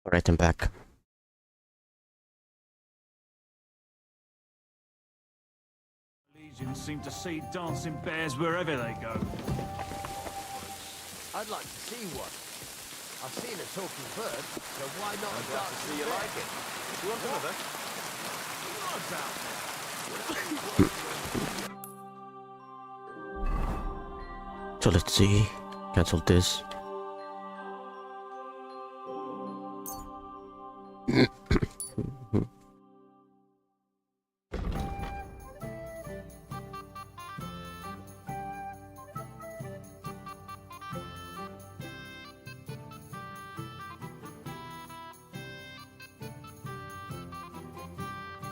Alright, I'm back. Legions seem to see dancing bears wherever they go. I'd like to see one. I've seen a talking bird, so why not a dancing bear? Like it. You want another? So let's see. Cancel this.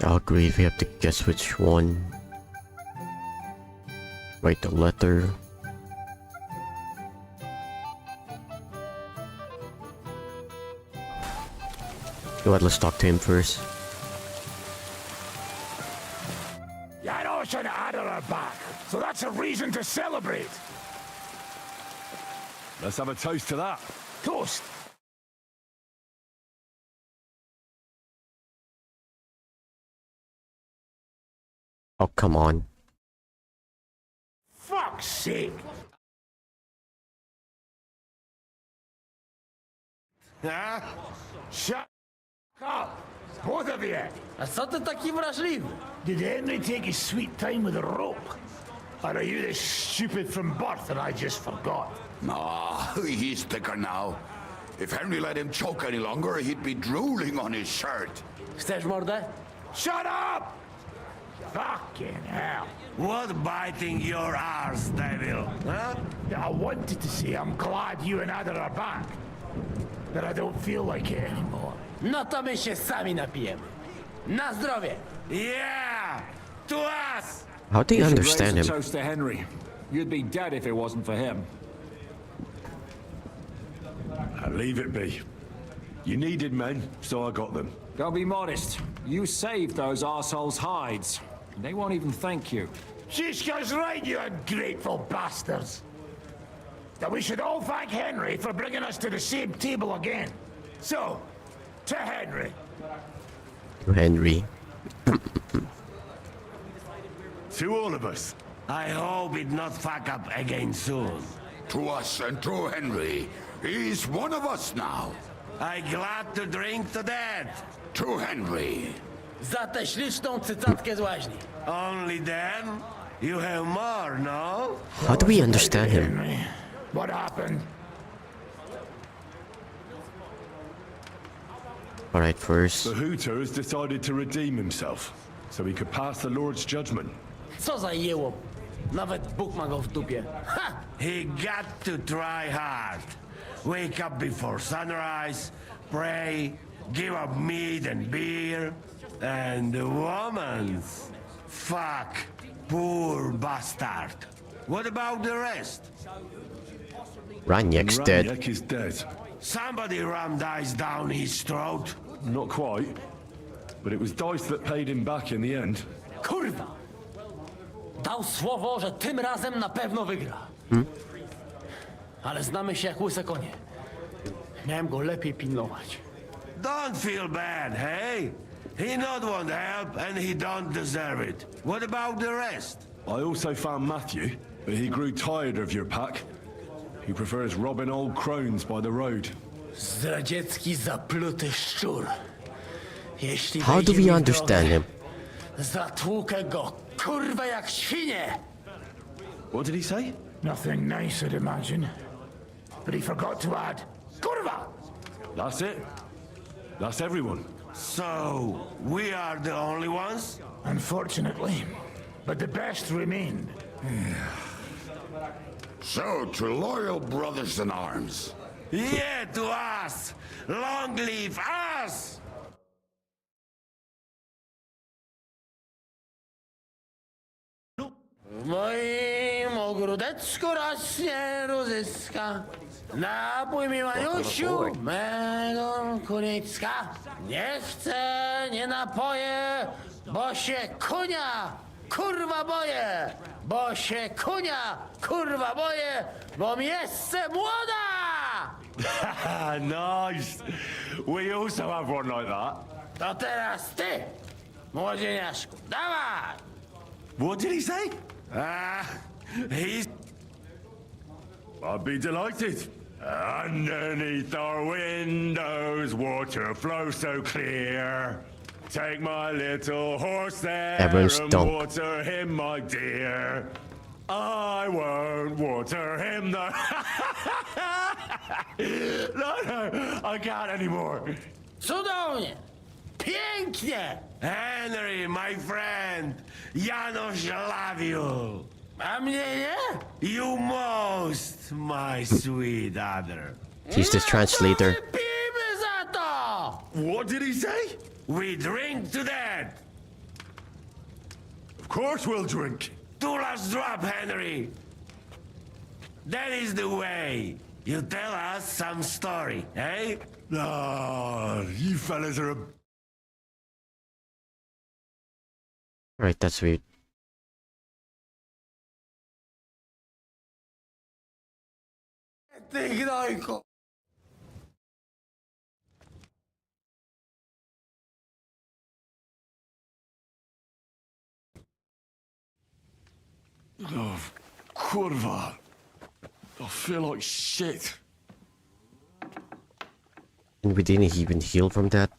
I'll agree if we have to guess which one. Write the letter. Go ahead, let's talk to him first. Yeah, I know should have had her back, so that's a reason to celebrate. Let's have a toast to that. Toast. Oh, come on. Fuck's sake. Huh? Shut up, both of you. A co ty taki wrażliwy? Did Henry take his sweet time with a rope? Or are you this stupid from birth and I just forgot? Ah, he's thicker now. If Henry let him choke any longer, he'd be drooling on his shirt. Chcesz mordę? Shut up! Fucking hell. What biting your arse, devil? Huh? I wanted to say I'm glad you and Ada are back. But I don't feel like it anymore. No to my się sami napijemy. Na zdrowie! Yeah! To us! How do you understand Raise a him? toast to Henry. You'd be dead if it wasn't for him. Leave it be. You needed men, so I got them. Don't be modest. You saved those arseholes' hides. They won't even thank you. Shishka's right, you ungrateful bastards. That we should all thank Henry for bringing us to the same table again. So, to Henry. Henry. To all of us. I hope it not fuck up again soon. To us and to Henry. He's one of us now. I glad to drink to that. To Henry. Za tę śliczną cycatkę z łaźni. Only then? You have more, no? How do we understand him? Henry, what happened? Alright, first. The Hooter has decided to redeem himself, so he could pass the Lord's judgment. Co za jełop. Nawet Bóg ma go w dupie. Ha! He got to try hard. Wake up before sunrise, pray, give up meat and beer, and the woman's. Fuck, poor bastard. What about the rest? Raniak's dead. Raniak is dead. Somebody rammed ice down his throat. Not quite. But it was Dice that paid him back in the end. Kurwa! Dał słowo, że tym razem na pewno wygra. Ale znamy się jak łyse konie. Miałem go lepiej pilnować. Don't feel bad, hey? He not want help and he don't deserve it. What about the rest? I also found Matthew, but he grew tired of your pack. He prefers robbing old crones by the road. Zdradziecki, zapluty szczur. Jeśli How do wejdzie we mi w understand drogę, him? zatłukę go, kurwa, jak świnie! What did he say? Nothing nice, I'd imagine. But he forgot to add, Kurva! That's it. That's everyone. So, we are the only ones? Unfortunately. But the best remained. So, to loyal brothers in arms. Yeah, to us! Long live us! W moim ogródeczku rośnie różyska. Napój mi, Maniusiu, mego kunicka. Nie chcę, nie napoję, bo się kunia, kurwa boję. Bo się kunia, kurwa boję, bo mi jeszcze młoda! Nice. We also have one like that. To teraz ty, młodzieniaszku, dawaj! What did he say? He's I'd be delighted. Underneath our windows, water flows so clear. Take my little horse there Everyone's and done. water him, my dear. I won't water him though. No, I can't anymore. Cudownie! Pięknie! Henry, my friend. Janusz love you. A mnie nie? You most, my sweet other. He's the translator. Wypijmy za to! What did he say? We drink to that. Of course we'll drink. Two last drop, Henry. That is the way. You tell us some story, eh? Ah, you fellas are a... Right, that's weird. Ty gnojku! Oh, kurwa. I feel like shit. And we didn't even heal from that.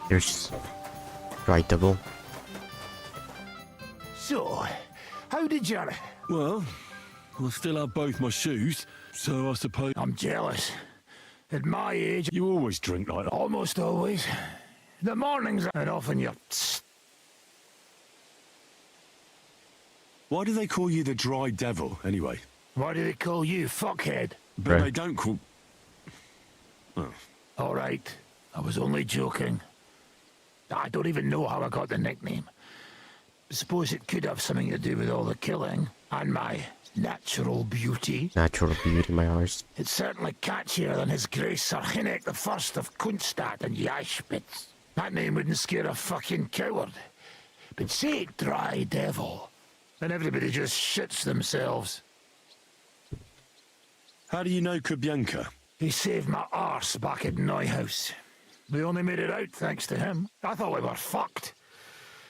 There's writable. So, how did you... Well, I still have both my shoes, so I suppose... I'm jealous. At my age, You always drink like that. almost always. The mornings, and often you're... Why do they call you the Dry Devil, anyway? Why do they call you fuckhead? But Right. they don't call... All right, I was only joking. I don't even know how I got the nickname. Suppose it could have something to do with all the killing and my natural beauty. Natural beauty, my arse. It's certainly catchier than His Grace Sir Hinnick the First of Kunstadt and Yashpitz. That name wouldn't scare a fucking coward. But say Dry Devil, and everybody just shits themselves. How do you know Kubyanka? He saved my arse back at Neuhaus. We only made it out thanks to him. I thought we were fucked.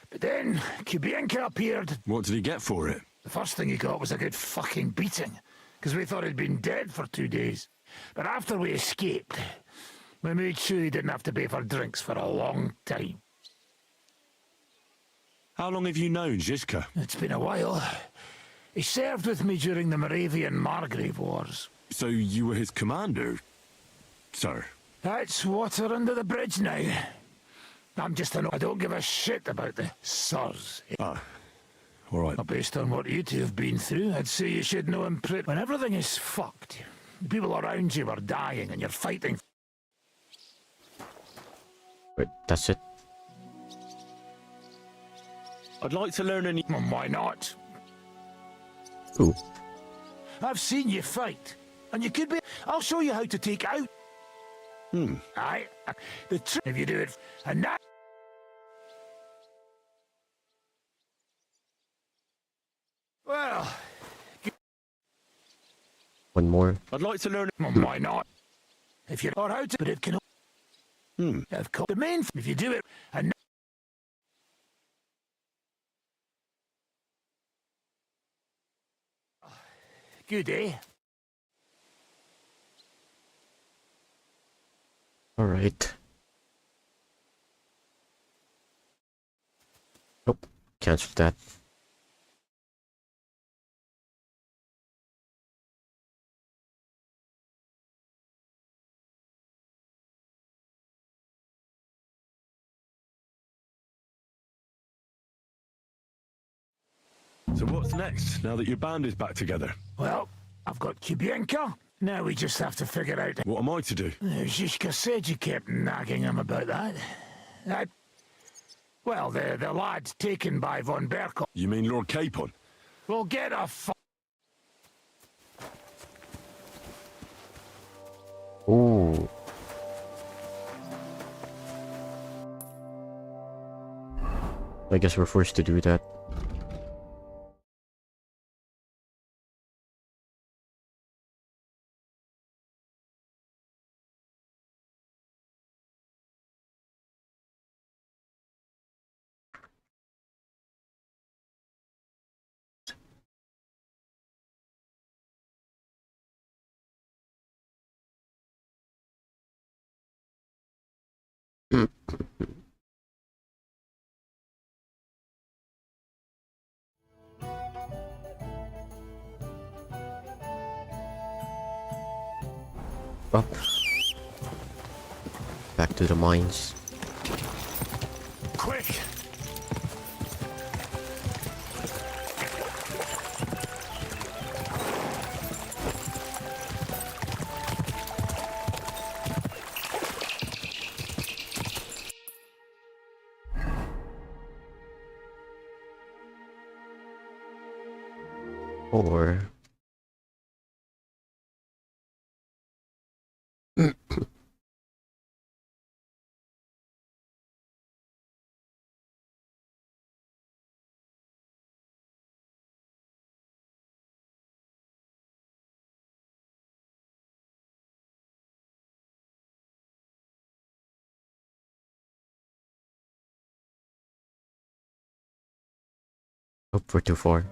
But then Kubienka appeared. What did he get for it? The first thing he got was a good fucking beating, because we thought he'd been dead for 2 days. But after we escaped, we made sure he didn't have to pay for drinks for a long time. How long have you known Zizka? It's been a while. He served with me during the Moravian-Margrave Wars. So you were his commander, sir? That's water under the bridge now. I'm just I don't give a shit about the sirs. Ah, all right. Based on what you two have been through, I'd say you should know him pretty. When everything is fucked, the people around you are dying and you're fighting. Wait, that's it. I'd like to learn any... Why not? Ooh. I've seen you fight, and you could be... I'll show you how to take out... Aye. The trick, if you do it, and that... Well, One more. I'd like to learn... why not? If you... Or how to... But it can... Of course. The main... If you do it, and... Good, eh? Alright. Nope. Cancel that. So what's next, now that your band is back together? Well, I've got Kubienka. Now we just have to figure out... What am I to do? Zizka said you kept nagging him about that. Well, the lad taken by von Berkel. You mean Lord Capon? We'll get a Ooh. I guess we're forced to do that. Up. Back to the mines. quick. Or hope we're too far.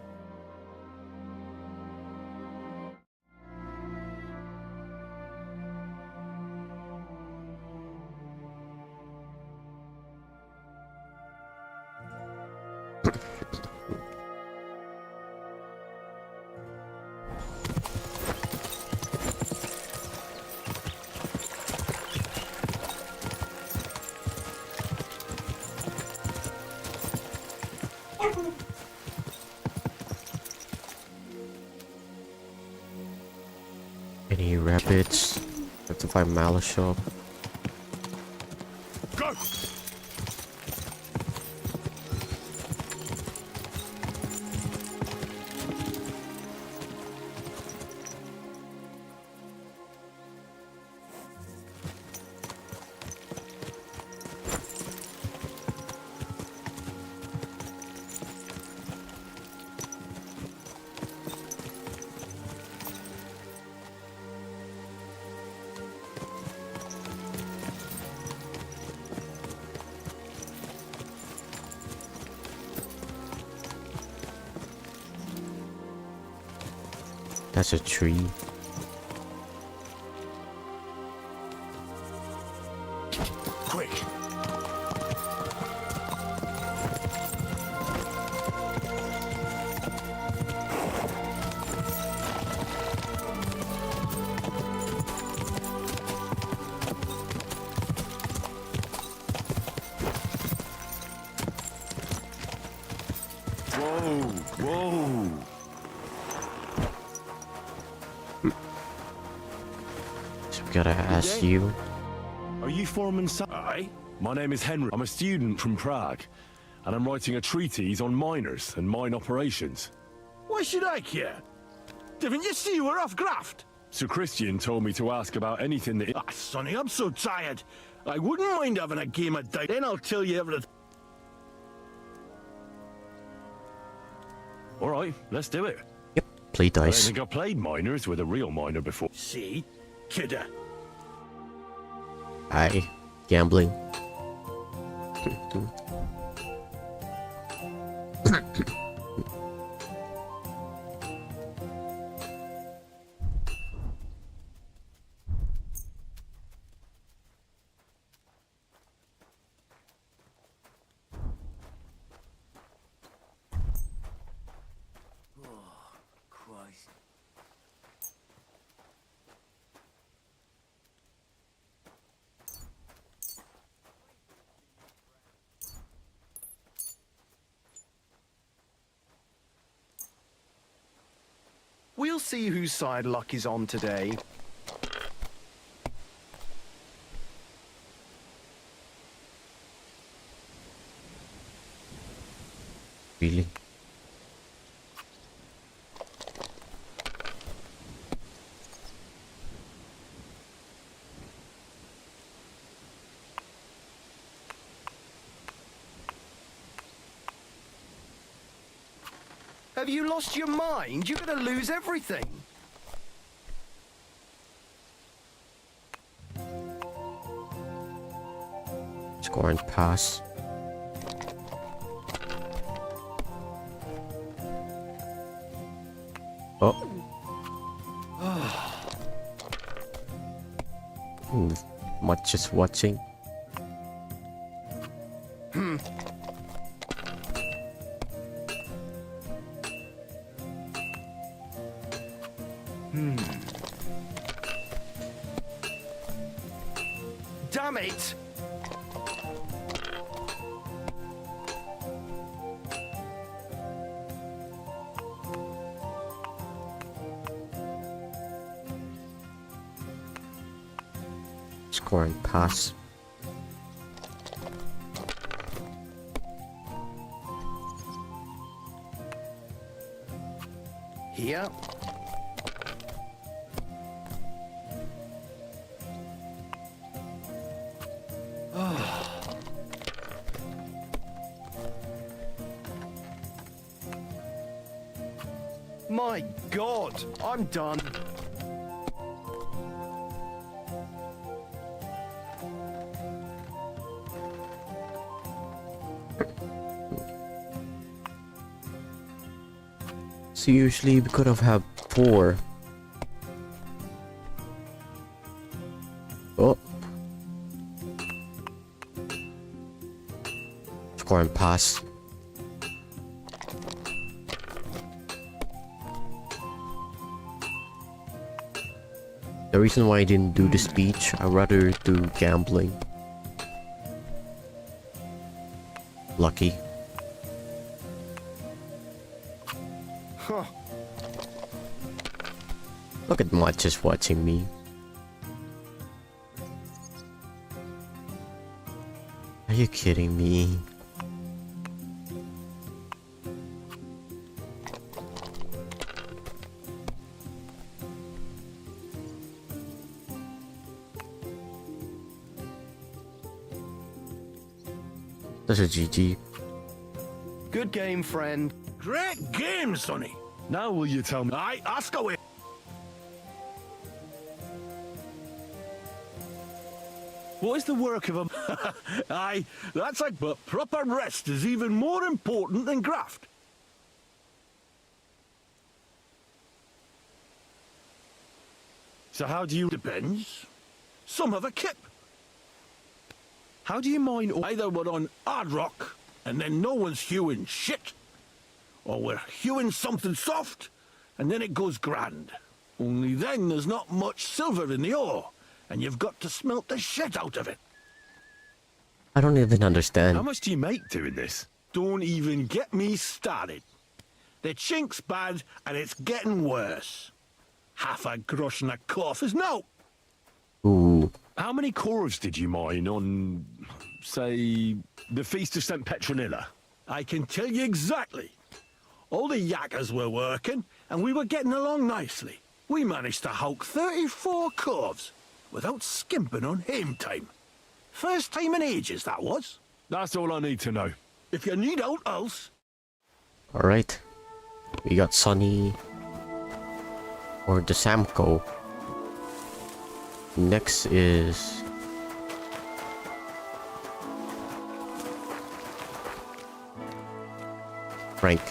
Any rabbits? Have to find Malice shop. Go! That's a tree. Quick. Whoa, whoa. So we gotta ask you. Are you Foreman Aye? My name is Henry. I'm a student from Prague, and I'm writing a treatise on miners and mine operations. Why should I care? Didn't you see we're off graft? Sir Christian told me to ask about anything that... Ah, Sonny, I'm so tired. I wouldn't mind having a game of dice. Then I'll tell you everything. All right, let's do it. Yep. Play I don't dice. think I played miners with a real miner before. See? Kidder. Aye. Gambling. Christ. We'll see whose side luck is on today. Really? Have you lost your mind? You're gonna lose everything. Score and pass. Oh. Much just watching. Damn it! Score and pass. Here. My God, I'm done. So usually we could have had 4. Oh. Score and pass. The reason why I didn't do the speech, I'd rather do gambling. Lucky. Huh. Look at Much just watching me. Are you kidding me? That's a GG. Good game, friend. Great game, Sonny. Now will you tell me? Aye, ask away. What is the work of a... Aye, that's like, but proper rest is even more important than graft. So how do you... Depends. Some have a kip. How do you mine... Either we're on hard rock, and then no one's hewing shit. Or we're hewing something soft, and then it goes grand. Only then there's not much silver in the ore, and you've got to smelt the shit out of it. I don't even understand. How much do you make doing this? Don't even get me started. The chink's bad, and it's getting worse. Half a grosh and a cough is no. Ooh. How many corves did you mine on, say, the Feast of St. Petronilla? I can tell you exactly. All the yakkers were working, and we were getting along nicely. We managed to hulk 34 corves without skimping on hame time. First time in ages, that was. That's all I need to know. If you need out else... Alright. We got Sonny. Or the Samco. Next is... Frank.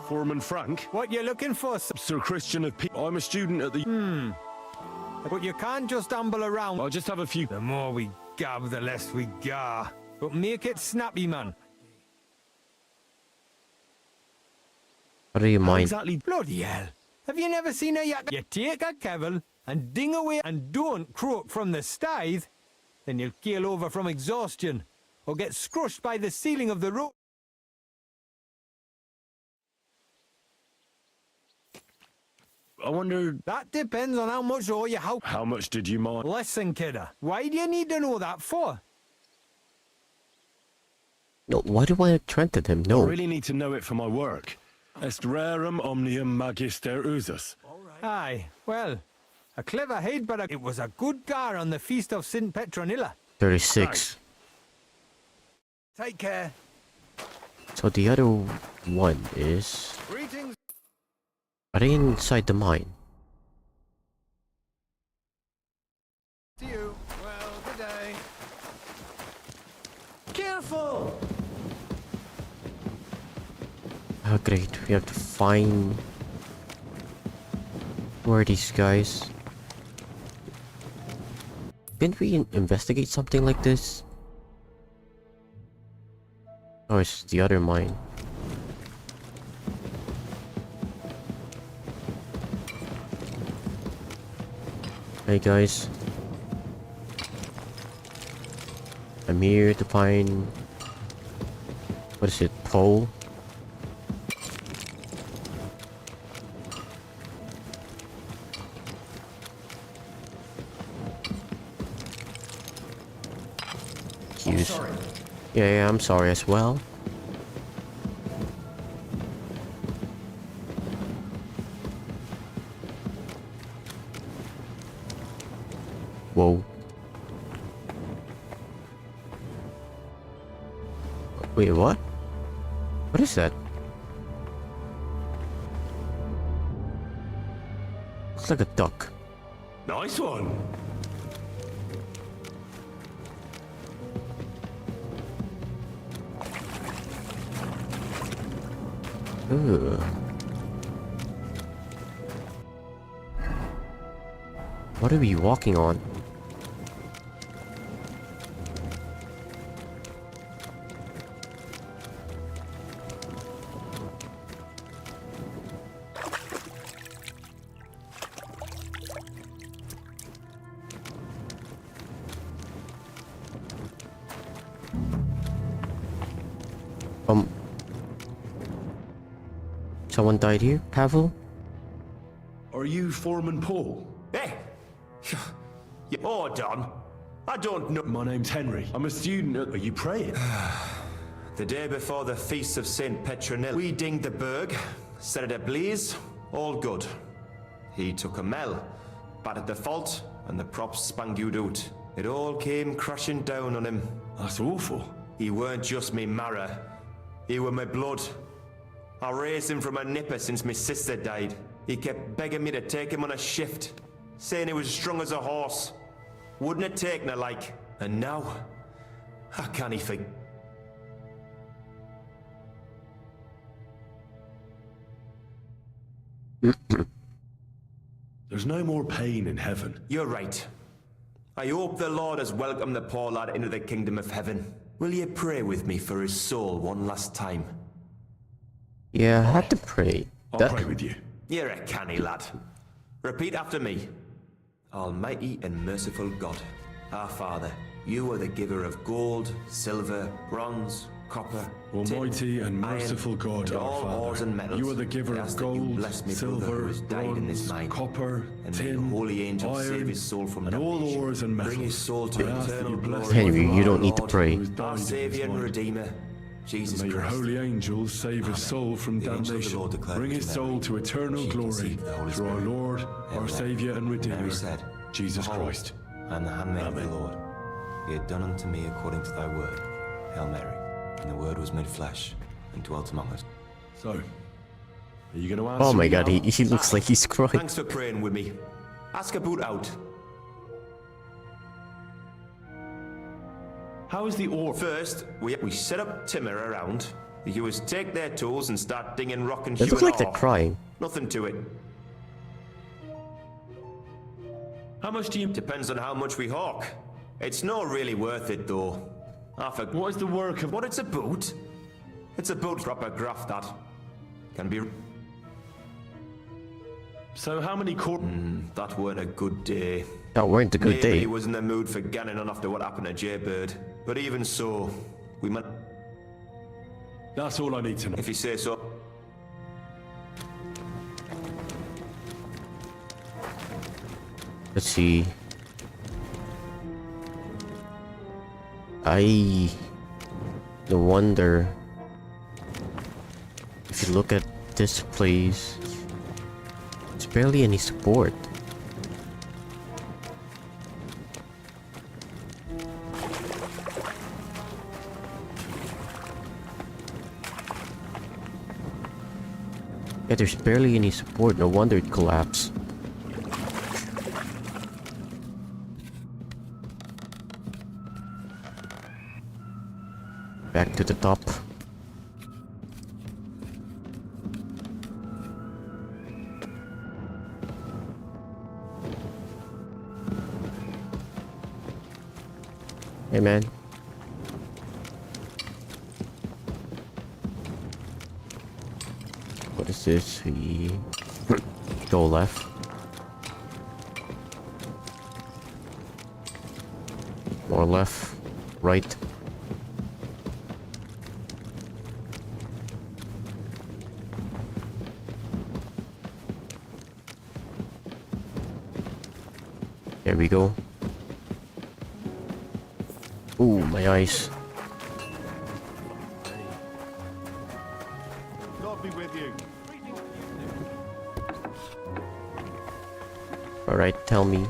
Foreman Frank? What you looking for, sir? Sir Christian of P... I'm a student at the... But you can't just amble around. I'll just have a few... The more we gab, the less we gar. But make it snappy, man. What do you mind? Exactly... Bloody hell. Have you never seen a yak? You take a kevil and ding away and don't croak from the stithe, then you'll keel over from exhaustion or get scrushed by the ceiling of the road. I wonder, That depends on how much ore you have. how much did you mine? Listen, kidder, why do you need to know that for? No, why do I threaten him? I No. really need to know it for my work. Est rerum omnium magister usus. Aye, well, a clever head, but it was a good gar on the feast of St. Petronilla. 36. Take care. So the other one is... Greetings. Are they inside the mine? To you. Well, good day. Careful! Oh great, we have to find... Where are these guys? Didn't we investigate something like this? Oh, it's the other mine. Hey guys. I'm here to find... What is it? Pole? Use. Yeah, I'm sorry as well. Whoa. Wait, what? What is that? Looks like a duck. Nice one. Ugh. What are we walking on? Someone died here, Pavel? Are you Foreman Paul? Hey! Hold on. I don't know. My name's Henry. I'm a student at... Are you praying? The day before the feast of St. Petronilla, we dinged the berg, set it ablaze, all good. He took a mell, battered the fault, and the props spangued out. It all came crashing down on him. That's awful. He weren't just me marrow, he were my blood. I raised him from a nipper since my sister died. He kept begging me to take him on a shift, saying he was strong as a horse. Wouldn't it take no like? And now, I can't even... There's no more pain in heaven. You're right. I hope the Lord has welcomed the poor lad into the kingdom of heaven. Will you pray with me for his soul one last time? Yeah, I had to pray. I'll pray with you. You're a canny lad. Repeat after me. Almighty and merciful God, our Father, you are the giver of gold, silver, bronze, copper, Almighty and merciful iron, God, and our all ores Father, and metals. you are the giver I of ask that you gold, bless me brother silver, who has died in this bronze, mine, copper, and may tin, the holy angels iron, save his soul from and all damnation. ores and metals. Bring his soul to I ask that eternal you bless glory. Henry, with you our don't need to Lord, pray. who has died our in this Saviour and mine. Redeemer, Jesus May your Christ. holy angels save his soul from The angel of the damnation. Lord declared Bring to his Mary, soul to eternal she glory conceived the Holy through our Spirit. Lord, our Amen. Saviour and Redeemer, Mary said, Jesus Behold, Christ. I am the handmaid of the Amen. Lord. Be it done unto me according to thy word. Hail Mary. And the word was made flesh and dwelt among us. So, are you going to answer Oh my me god, now? he looks like he's crying. Thanks for praying with me. Ask about out. How is the ore? First, we set up timber around. The hewers take their tools and start dinging rock and They look hewing like they're off. crying. Nothing to it. How much do you... Depends on how much we hawk. It's not really worth it though. What is the work of... What it's about? It's about proper graft that can be... So how many That weren't a good day. That weren't a good Maybe day. he was in the mood for ganning on after what happened to Jaybird. But even so, we might... That's all I need to know. If you say so. Let's see. No wonder. If you look at this place, there's barely any support. Yeah, there's barely any support. No wonder it collapsed. Back to the top. Hey man. What is this? We go left. More left. Right. There we go. Ooh, my eyes. God be with you. Alright, tell me.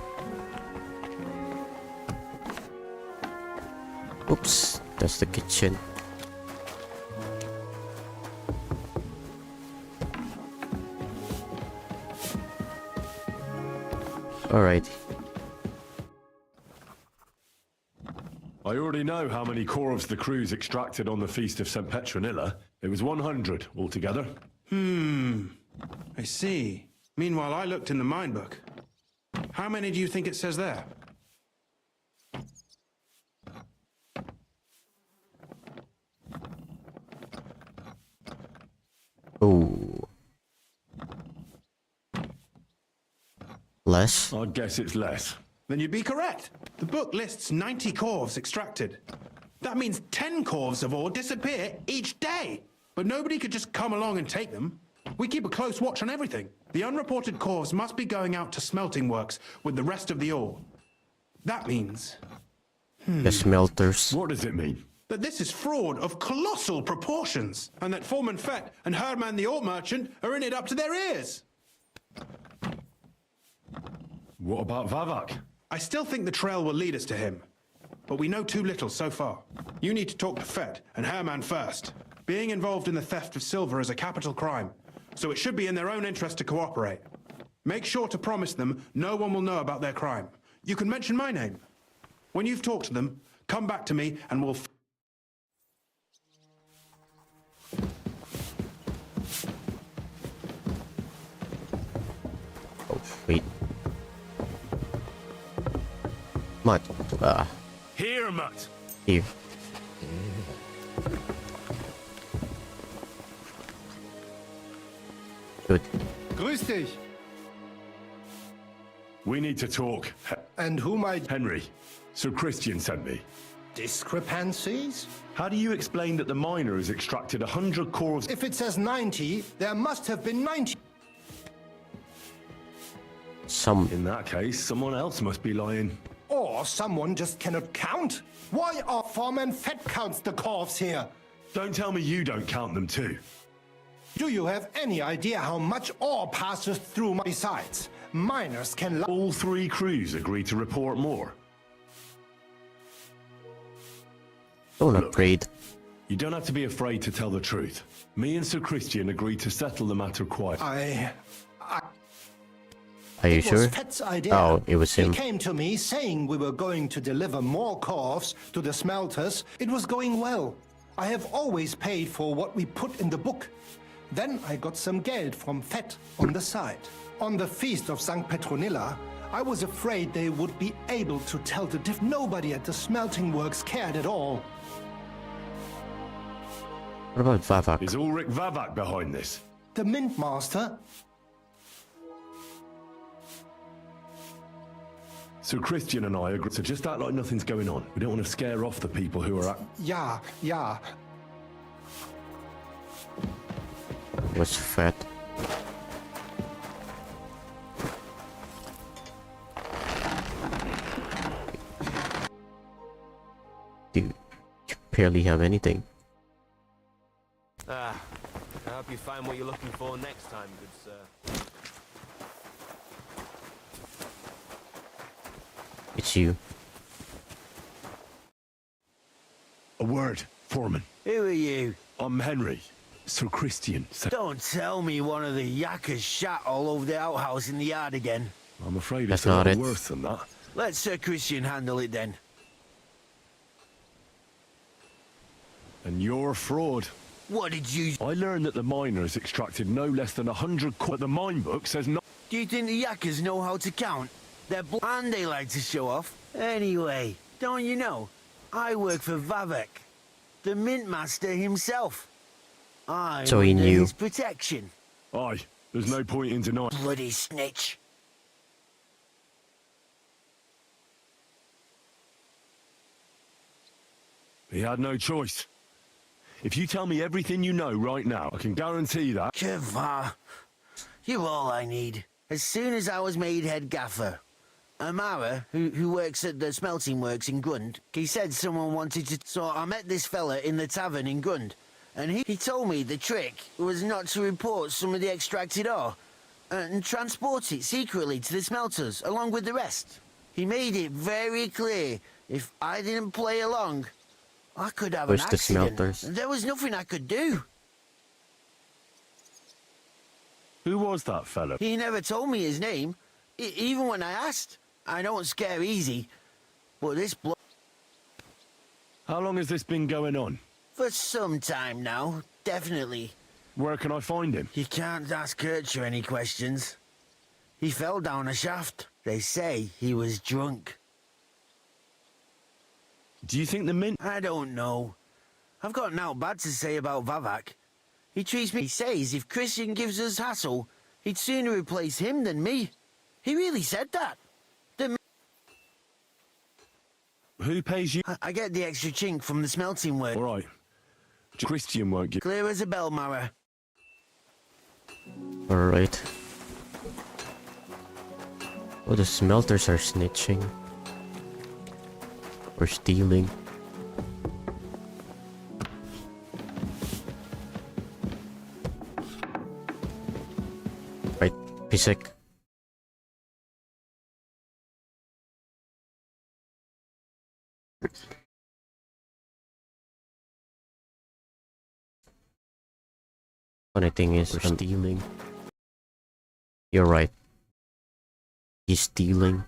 Oops, that's the kitchen. Alright. I already know how many corvs the crews extracted on the Feast of St. Petronilla. It was 100 altogether. I see. Meanwhile, I looked in the mine book. How many do you think it says there? Ooh. Less? I'd guess it's less. Then you'd be correct. The book lists 90 corvs extracted. That means 10 corvs of ore disappear each day. But nobody could just come along and take them. We keep a close watch on everything. The unreported corvs must be going out to smelting works with the rest of the ore. That means The smelters. What does it mean? that this is fraud of colossal proportions, and that Foreman Fett and Herman the ore merchant are in it up to their ears. What about Vavak? I still think the trail will lead us to him, but we know too little so far. You need to talk to Fett and Herman first. Being involved in the theft of silver is a capital crime, so it should be in their own interest to cooperate. Make sure to promise them no one will know about their crime. You can mention my name. When you've talked to them, come back to me and we'll... Oh, wait. Mutt. Here, Mutt. Here. Good. Grüß dich. We need to talk. And who might... Henry, Sir Christian sent me. Discrepancies? How do you explain that the miner has extracted 100 corvs? If it says 90, there must have been 90. In that case, someone else must be lying. Or someone just cannot count. Why are Foreman Fett counts the corvs here? Don't tell me you don't count them too. Do you have any idea how much ore passes through my... Besides, miners can... All three crews agree to report more. Don't upgrade. You don't have to be afraid to tell the truth. Me and Sir Christian agreed to settle the matter quietly. Are you It sure? was Fett's idea. Oh, it was him. He came to me saying we were going to deliver more corvs to the smelters. It was going well. I have always paid for what we put in the book. Then I got some geld from Fett on the side. On the Feast of St. Petronilla, I was afraid they would be able to tell the difference. Nobody at the smelting works cared at all. What about Vavak? Is Ulrich Vavak behind this? The Mint Master? Sir Christian and I agree. So just act like nothing's going on. We don't want to scare off the people who are at... Yeah. Was fat. barely have anything. I hope you find what you're looking for next time, good sir. It's you. A word, Foreman. Who are you? I'm Henry. Sir Christian. Don't tell me one of the yakkers shot all over the outhouse in the yard again. I'm afraid That's it's a not lot it. worse than that. Let Sir Christian handle it then. And you're a fraud. What did you... I learned that the miners extracted no less than 100 but the mine book says no. Do you think the yakkers know how to count? They're and they like to show off. Anyway, don't you know? I work for Vavek, the mint master himself. I'm So he under knew. his protection. Aye, there's no point in denying. Bloody snitch. He had no choice. If you tell me everything you know right now, I can guarantee that. Keva, you're all I need. As soon as I was made head gaffer, Amara, who works at the smelting works in Grund, he said someone wanted to... So I met this fella in the tavern in Grund, and he told me the trick was not to report some of the extracted ore and transport it secretly to the smelters, along with the rest. He made it very clear if I didn't play along, I could have Where's an the accident. smelters? There was nothing I could do. Who was that fella? He never told me his name, even when I asked. I don't scare easy, but this How long has this been going on? for some time now, definitely. Where can I find him? You can't ask Kircher any questions. He fell down a shaft. They say he was drunk. Do you think the mint... I don't know. I've got naught bad to say about Vavak. He treats me... He says if Christian gives us hassle, he'd sooner replace him than me. He really said that. Who pays you? I get the extra chink from the smelting work. All right. Christian won't give... Clear as a bell, Mara. Alright. Oh, the smelters are snitching. Or stealing. Right, Pisek. Funny thing is, we're stealing. You're right. He's stealing.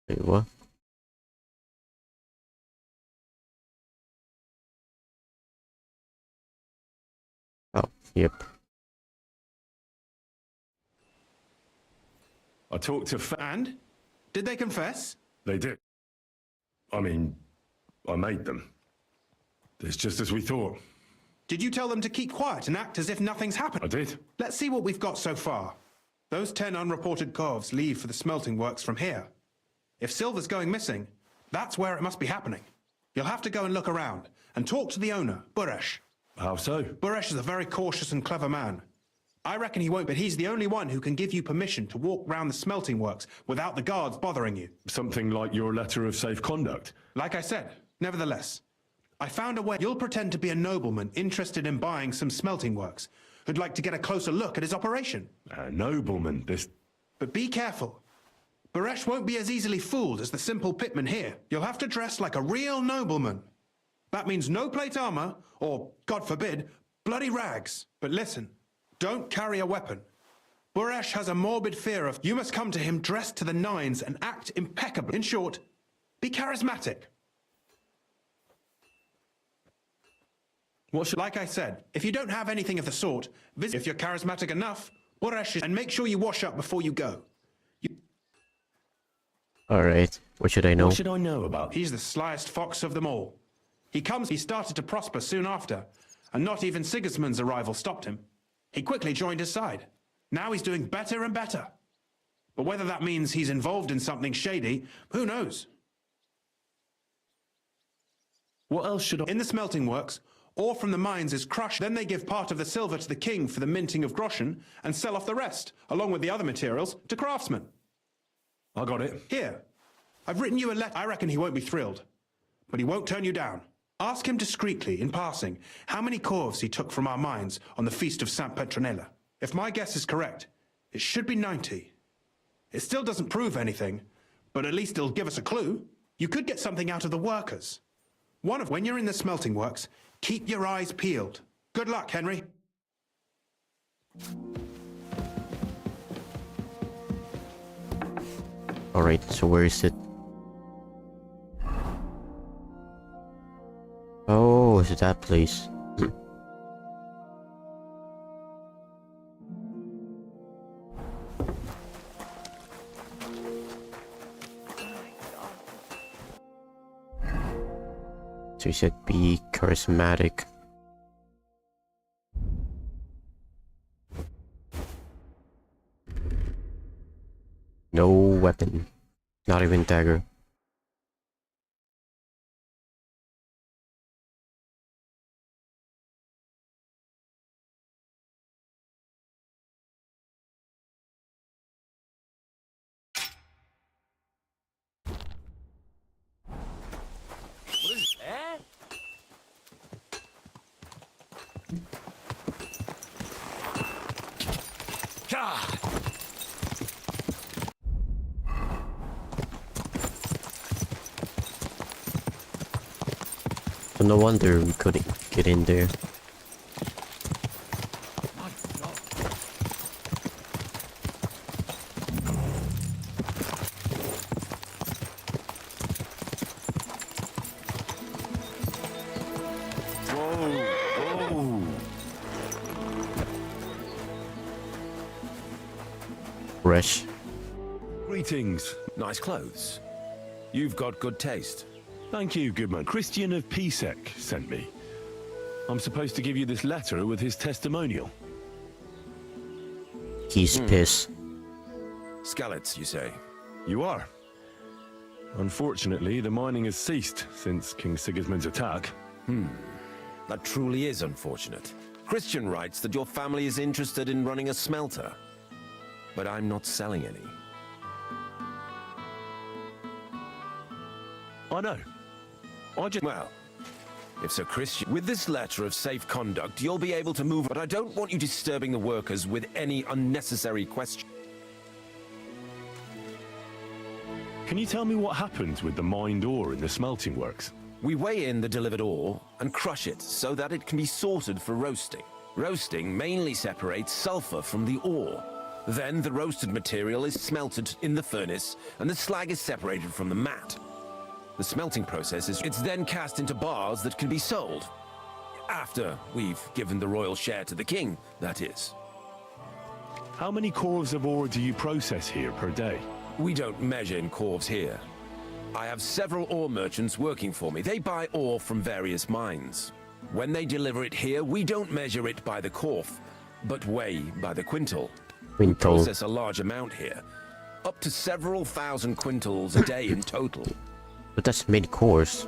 Wait, what? Oh, yep. I talked to... And? Did they confess? They did. I mean, I made them. It's just as we thought. Did you tell them to keep quiet and act as if nothing's happened? I did. Let's see what we've got so far. Those 10 unreported corves leave for the smelting works from here. If silver's going missing, that's where it must be happening. You'll have to go and look around and talk to the owner, Buresh. How so? Buresh is a very cautious and clever man. I reckon he won't, but he's the only one who can give you permission to walk round the smelting works without the guards bothering you. Something like your letter of safe conduct. Like I said, nevertheless, I found a way. You'll pretend to be a nobleman interested in buying some smelting works, who'd like to get a closer look at his operation. A nobleman, this... But be careful. Buresh won't be as easily fooled as the simple pitman here. You'll have to dress like a real nobleman. That means no plate armor, or, God forbid, bloody rags. But listen, don't carry a weapon. Buresh has a morbid fear of... You must come to him dressed to the nines and act impeccably. In short, be charismatic. Like I said, if you don't have anything of the sort, visit. If you're charismatic enough, Buresh is... And make sure you wash up before you go. Alright, what should I know? What should I know about? He's the slyest fox of them all. He started to prosper soon after, and not even Sigismund's arrival stopped him. He quickly joined his side. Now he's doing better and better. But whether that means he's involved in something shady, who knows? What else should I... In the smelting works, ore from the mines is crushed. Then they give part of the silver to the king for the minting of groschen and sell off the rest, along with the other materials, to craftsmen. I got it. Here, I've written you a letter. I reckon he won't be thrilled, but he won't turn you down. Ask him discreetly, in passing, how many corves he took from our mines on the feast of St. Petronilla. If my guess is correct, it should be 90. It still doesn't prove anything, but at least it'll give us a clue. You could get something out of the workers. When you're in the smelting works, keep your eyes peeled. Good luck, Henry. Alright, so where is it? Oh, is it that place? So you said be charismatic. No weapon. Not even dagger. What is it? Eh? God! So no wonder we couldn't get in there. Fresh. Greetings. Nice clothes. You've got good taste. Thank you, good man. Christian of Pisek sent me. I'm supposed to give you this letter with his testimonial. He's pissed. Skallets, you say? You are. Unfortunately, the mining has ceased since King Sigismund's attack. That truly is unfortunate. Christian writes that your family is interested in running a smelter. But I'm not selling any. I know. Well, if Sir Christian... With this letter of safe conduct, you'll be able to move... But I don't want you disturbing the workers with any unnecessary questions. Can you tell me what happens with the mined ore in the smelting works? We weigh in the delivered ore and crush it so that it can be sorted for roasting. Roasting mainly separates sulfur from the ore. Then the roasted material is smelted in the furnace and the slag is separated from the matte. The smelting process is... It's then cast into bars that can be sold. After we've given the royal share to the king, that is. How many corves of ore do you process here per day? We don't measure in corves here. I have several ore merchants working for me. They buy ore from various mines. When they deliver it here, we don't measure it by the corf, but weigh by the quintal. We process a large amount here, up to several thousand quintals a day in total. But that's many cores.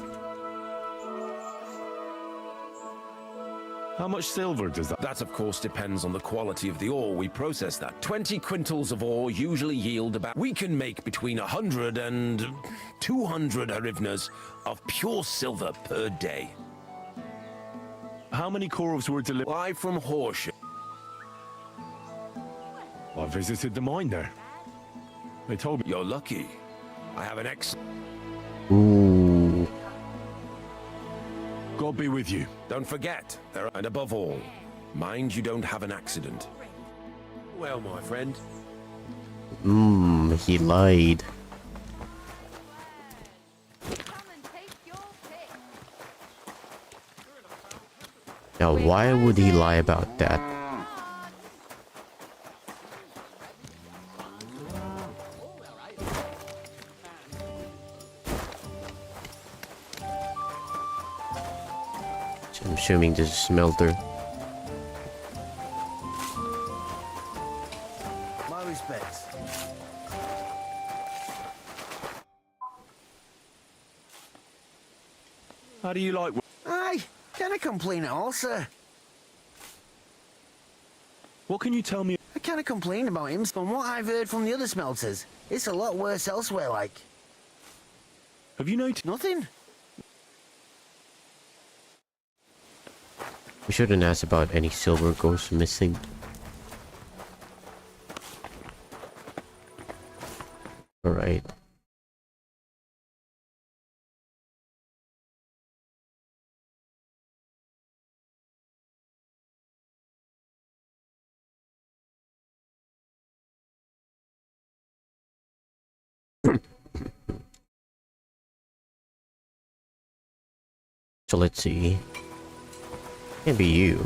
How much silver does that... That, of course, depends on the quality of the ore we process that. 20 quintals of ore usually yield about... We can make between 100 and 200 hryvnias of pure silver per day. How many corves were delivered? Why, from Horsham. I visited the mine there. They told me... You're lucky. I have an ex... Ooh. God be with you. Don't forget, and above all, mind you don't have an accident. Well, my friend. He lied. Now, why would he lie about that? assuming this is a smelter. My respects. How do you like... Aye, can't complain at all, sir. What can you tell me? I can't complain about him from what I've heard from the other smelters. It's a lot worse elsewhere, like. Have you noticed... Nothing? We shouldn't ask about any silver ghosts missing. Alright. So let's see. Can't be you.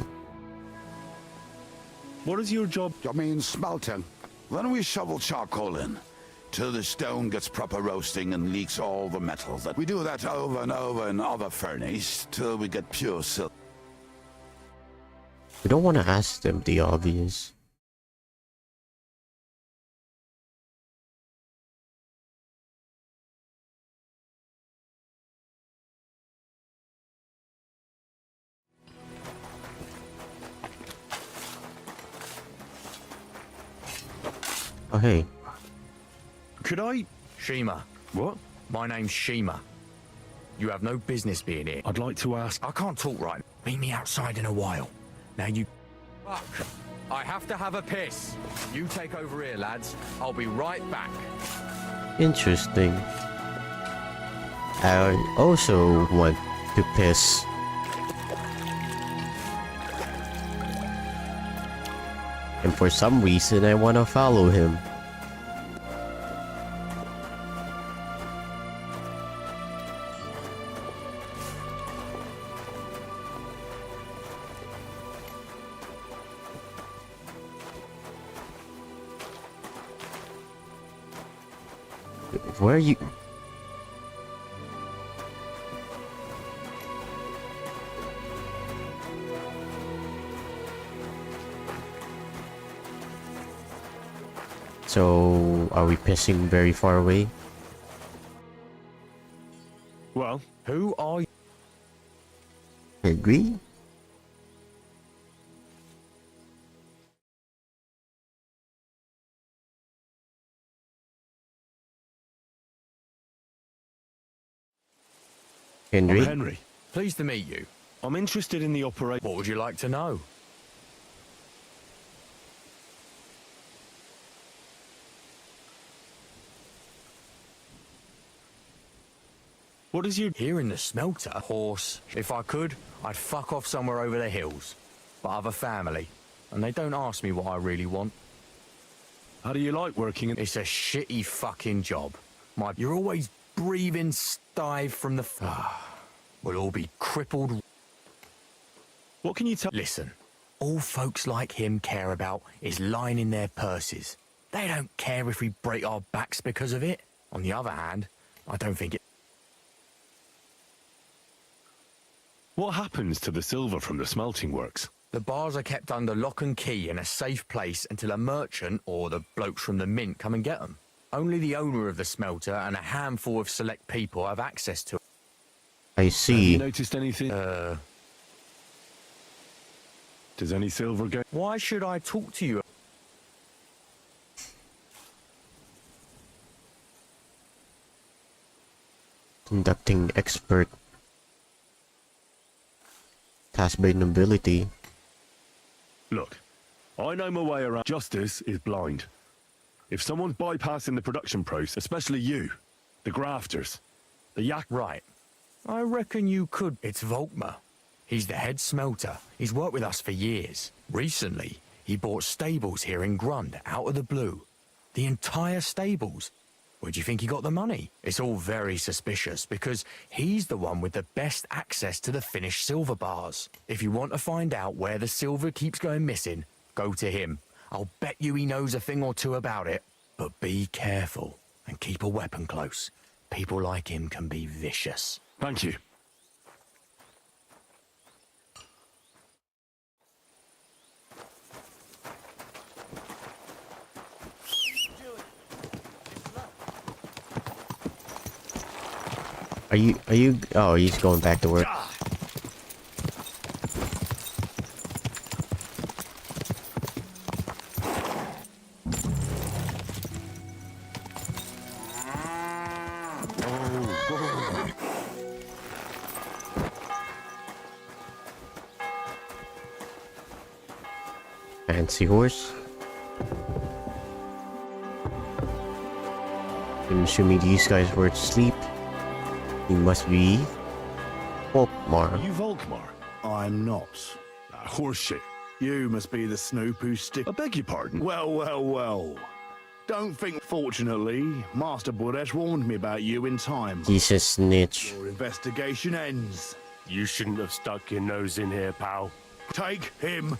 What is your job? I mean smelting. Then we shovel charcoal in, till the stone gets proper roasting and leaks all the metal. That we do that over and over in other furnace, till we get pure silver. We don't want to ask them the obvious. Oh, hey. Could I... Shima. What? My name's Shima. You have no business being here. I'd like to ask... I can't talk right. Meet me outside in a while. Now you... Fuck. I have to have a piss. You take over here, lads. I'll be right back. Interesting. I also want to piss. And for some reason I want to follow him. Where are you? So, are we pissing very far away? Well, who are you? Agree? Henry? I'm Henry. Pleased to meet you. I'm interested in the operation. What would you like to know? What is you... Here in the smelter? Horse. If I could, I'd fuck off somewhere over the hills. But I've a family, and they don't ask me what I really want. How do you like working in... It's a shitty fucking job. You're always breathing stive from the... We'll all be crippled. What can you tell... Listen, all folks like him care about is lining their purses. They don't care if we break our backs because of it. On the other hand, I don't think it... What happens to the silver from the smelting works? The bars are kept under lock and key in a safe place until a merchant or the blokes from the mint come and get them. Only the owner of the smelter and a handful of select people have access to it. I see. Have you noticed anything? Does any silver go... Why should I talk to you? Conducting expert. Task by nobility. Look, I know my way around. Justice is blind. If someone's bypassing the production process, especially you, the grafters, the yak... Right. I reckon you could. It's Volkmar. He's the head smelter. He's worked with us for years. Recently, he bought stables here in Grund, out of the blue. The entire stables. Where do you think he got the money? It's all very suspicious, because he's the one with the best access to the finished silver bars. If you want to find out where the silver keeps going missing, go to him. I'll bet you he knows a thing or two about it. But be careful, and keep a weapon close. People like him can be vicious. Thank you. Are you? Oh, he's going back to work. Fancy horse. I'm assuming these guys were asleep. He must be Volkmar. You Volkmar? I'm not. Horseshit. You must be the snoop who stick. I beg your pardon? Well. Don't think. Fortunately, Master Buresh warned me about you in time. He's a snitch. Your investigation ends. You shouldn't have stuck your nose in here, pal. Take him.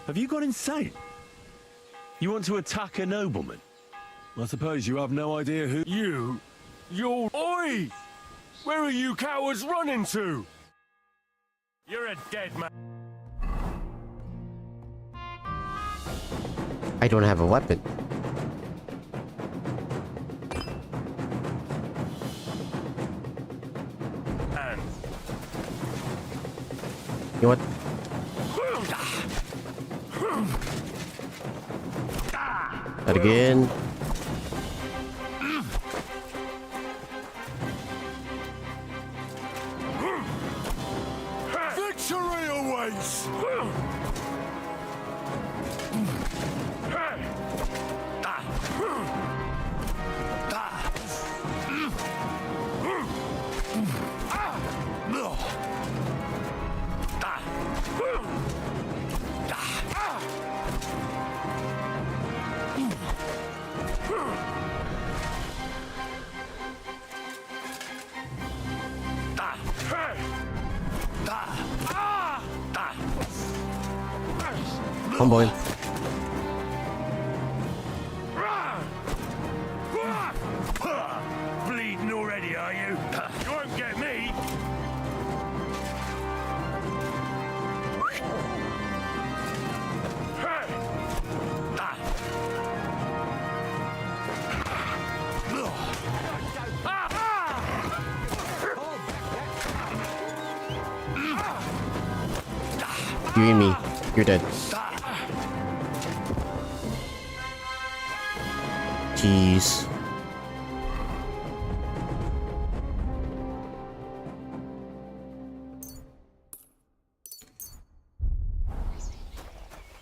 Have you gone insane? You want to attack a nobleman? I suppose you have no idea who... You're... Oi! Where are you cowards running to? You're a dead man. I don't have a weapon. And... You know what? That again. Victory awaits! Come on. Bleeding already, are you? You won't get me. You and me. You're dead. Jeez.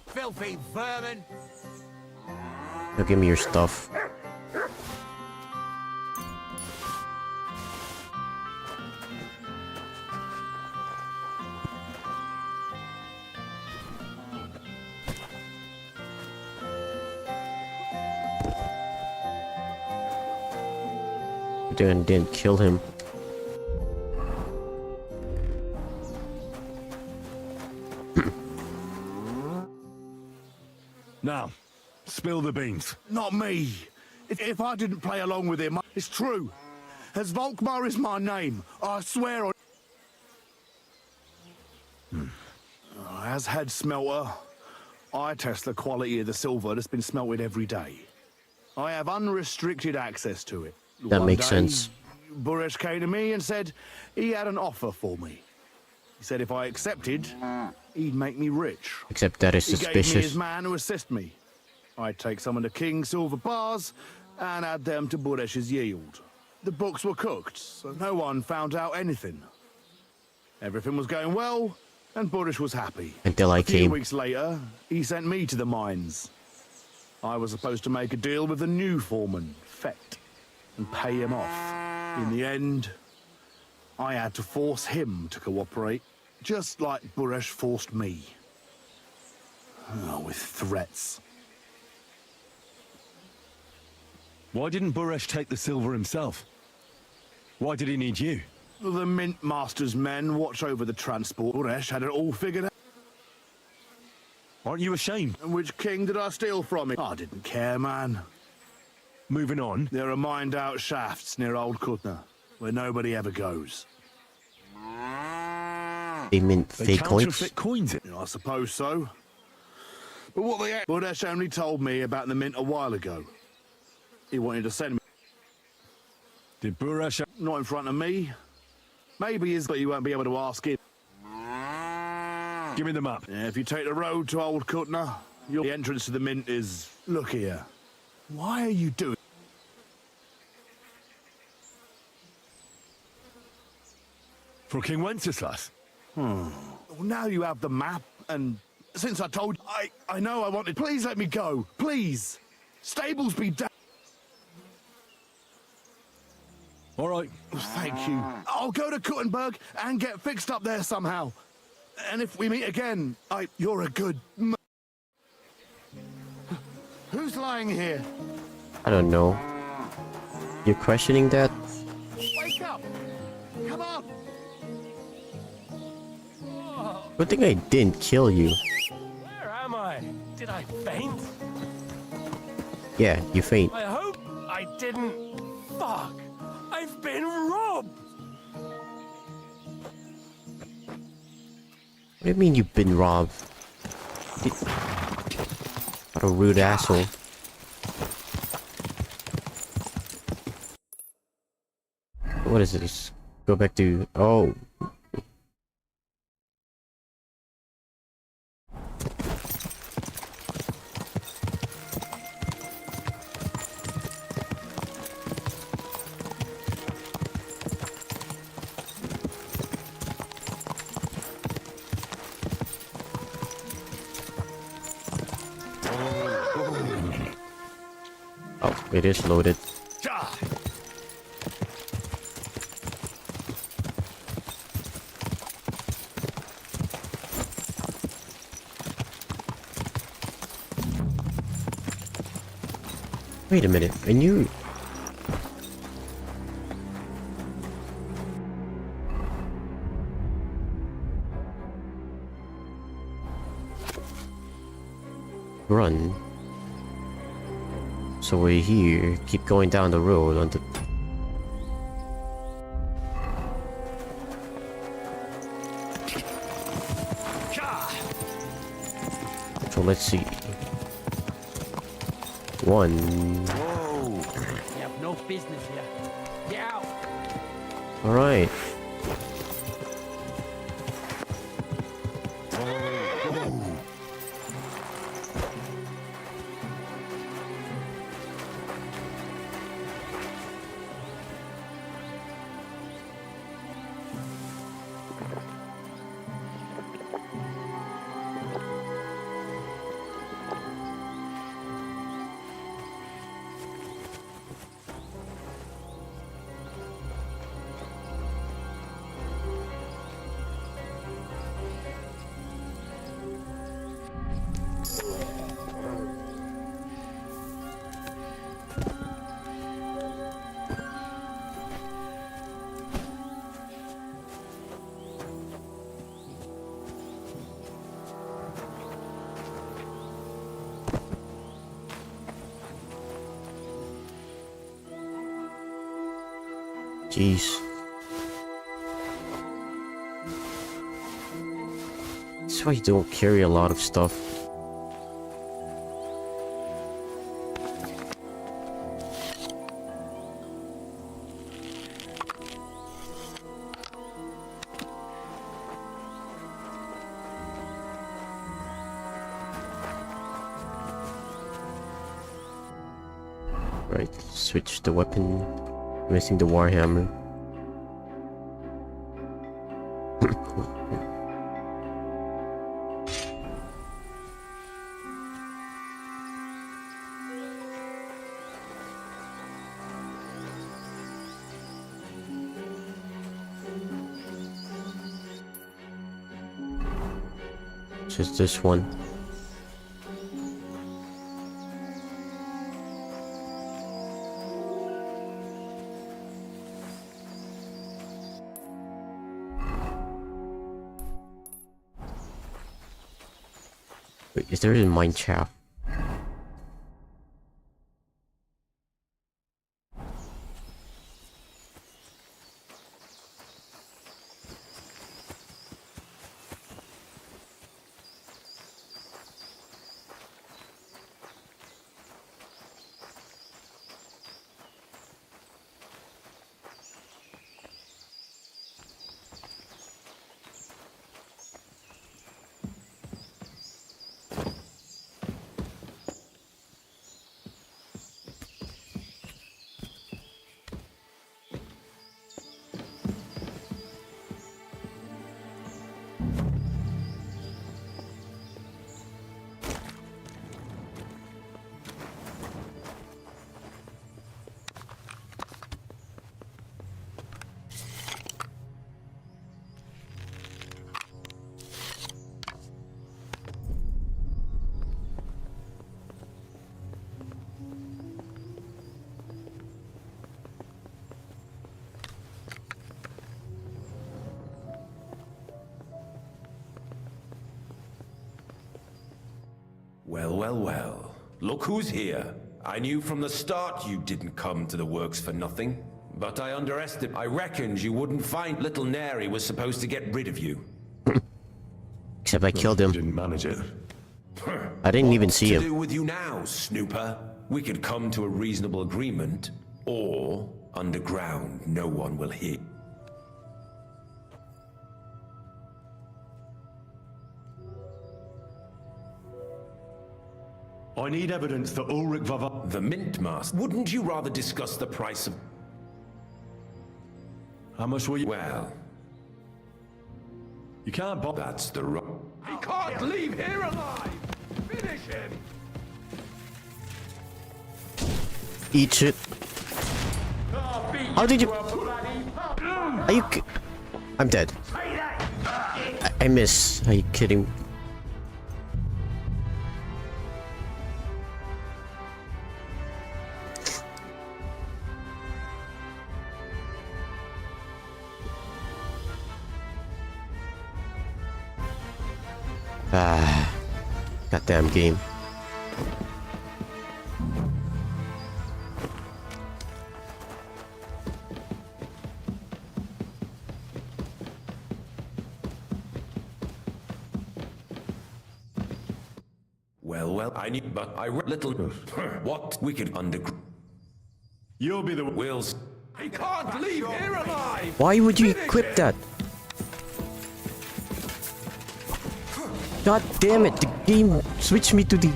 Filthy vermin! Now give me your stuff. Didn't kill him. Now, spill the beans. Not me. If I didn't play along with him, it's true. As Volkmar is my name, I swear on... As head smelter, I test the quality of the silver that's been smelted every day. I have unrestricted access to it. That One makes day, sense. Buresh came to me and said he had an offer for me. He said if I accepted, he'd make me rich. Except that is He gave me suspicious. his man to assist me. I'd take some of the king's silver bars and add them to Buresh's yield. The books were cooked, so no one found out anything. Everything was going well, and Buresh was happy. Until I A few came. weeks later, he sent me to the mines. I was supposed to make a deal with the new foreman, Fett, and pay him off. In the end, I had to force him to cooperate, just like Buresh forced me. Oh, with threats. Why didn't Buresh take the silver himself? Why did he need you? The Mint Master's men watch over the transport. Buresh had it all figured out. Aren't you ashamed? And which king did I steal from him? I didn't care, man. Moving on. There are mined-out shafts near Old Kutna, where nobody ever goes. They mint They fake coins. counterfeit coins. I suppose so. But what they... Buresh only told me about the mint a while ago. He wanted to send me. Did Burash... Not in front of me. Maybe he is, but you won't be able to ask him. Give me the map. Yeah, if you take the road to Old Kutner, the entrance to the mint is... Look here. Why are you doing... For King Wenceslas? Well, now you have the map, and since I told you... I know I wanted... Please let me go. Please. Stables be down. All right. Thank you. I'll go to Kuttenberg and get fixed up there somehow. And if we meet again, you're a good... Who's lying here? I don't know. You're questioning that? Wake up! Come on! Good thing I didn't kill you. Where am I? Did I faint? Yeah, you faint. I hope I didn't. Fuck! I've been robbed! What do you mean you've been robbed? What a rude asshole. What is this? Go back to... Oh. Oh, it is loaded. Wait a minute, I knew... Run. So we're here, keep going down the road on the... So let's see. One... Whoa! You have no business here. Get out! Alright. Jeez. That's why you don't carry a lot of stuff. Right, switch the weapon. Missing the warhammer. Just this one. Wait, is there a mine shaft? Well, well, well. Look who's here. I knew from the start you didn't come to the works for nothing. But I underestimated. I reckoned you wouldn't find little Neri was supposed to get rid of you. Except I killed him. Didn't manage it. I didn't even see What him. to do with you now, Snooper? We could come to a reasonable agreement, or underground, no one will hear. I need evidence that Ulrich Vava... The Mint Master. Wouldn't you rather discuss the price of... How much will you... Well... You can't buy... That's the right... He can't leave here alive! Finish him! Eat shit. How did you... Are you... I'm dead. I miss. Are you kidding? Ah, goddamn game. Well, I need... But I read little... What? We could underground... You'll be the... Wills... He can't leave here alive! Why would you equip that? God damn it, the game switched me to the...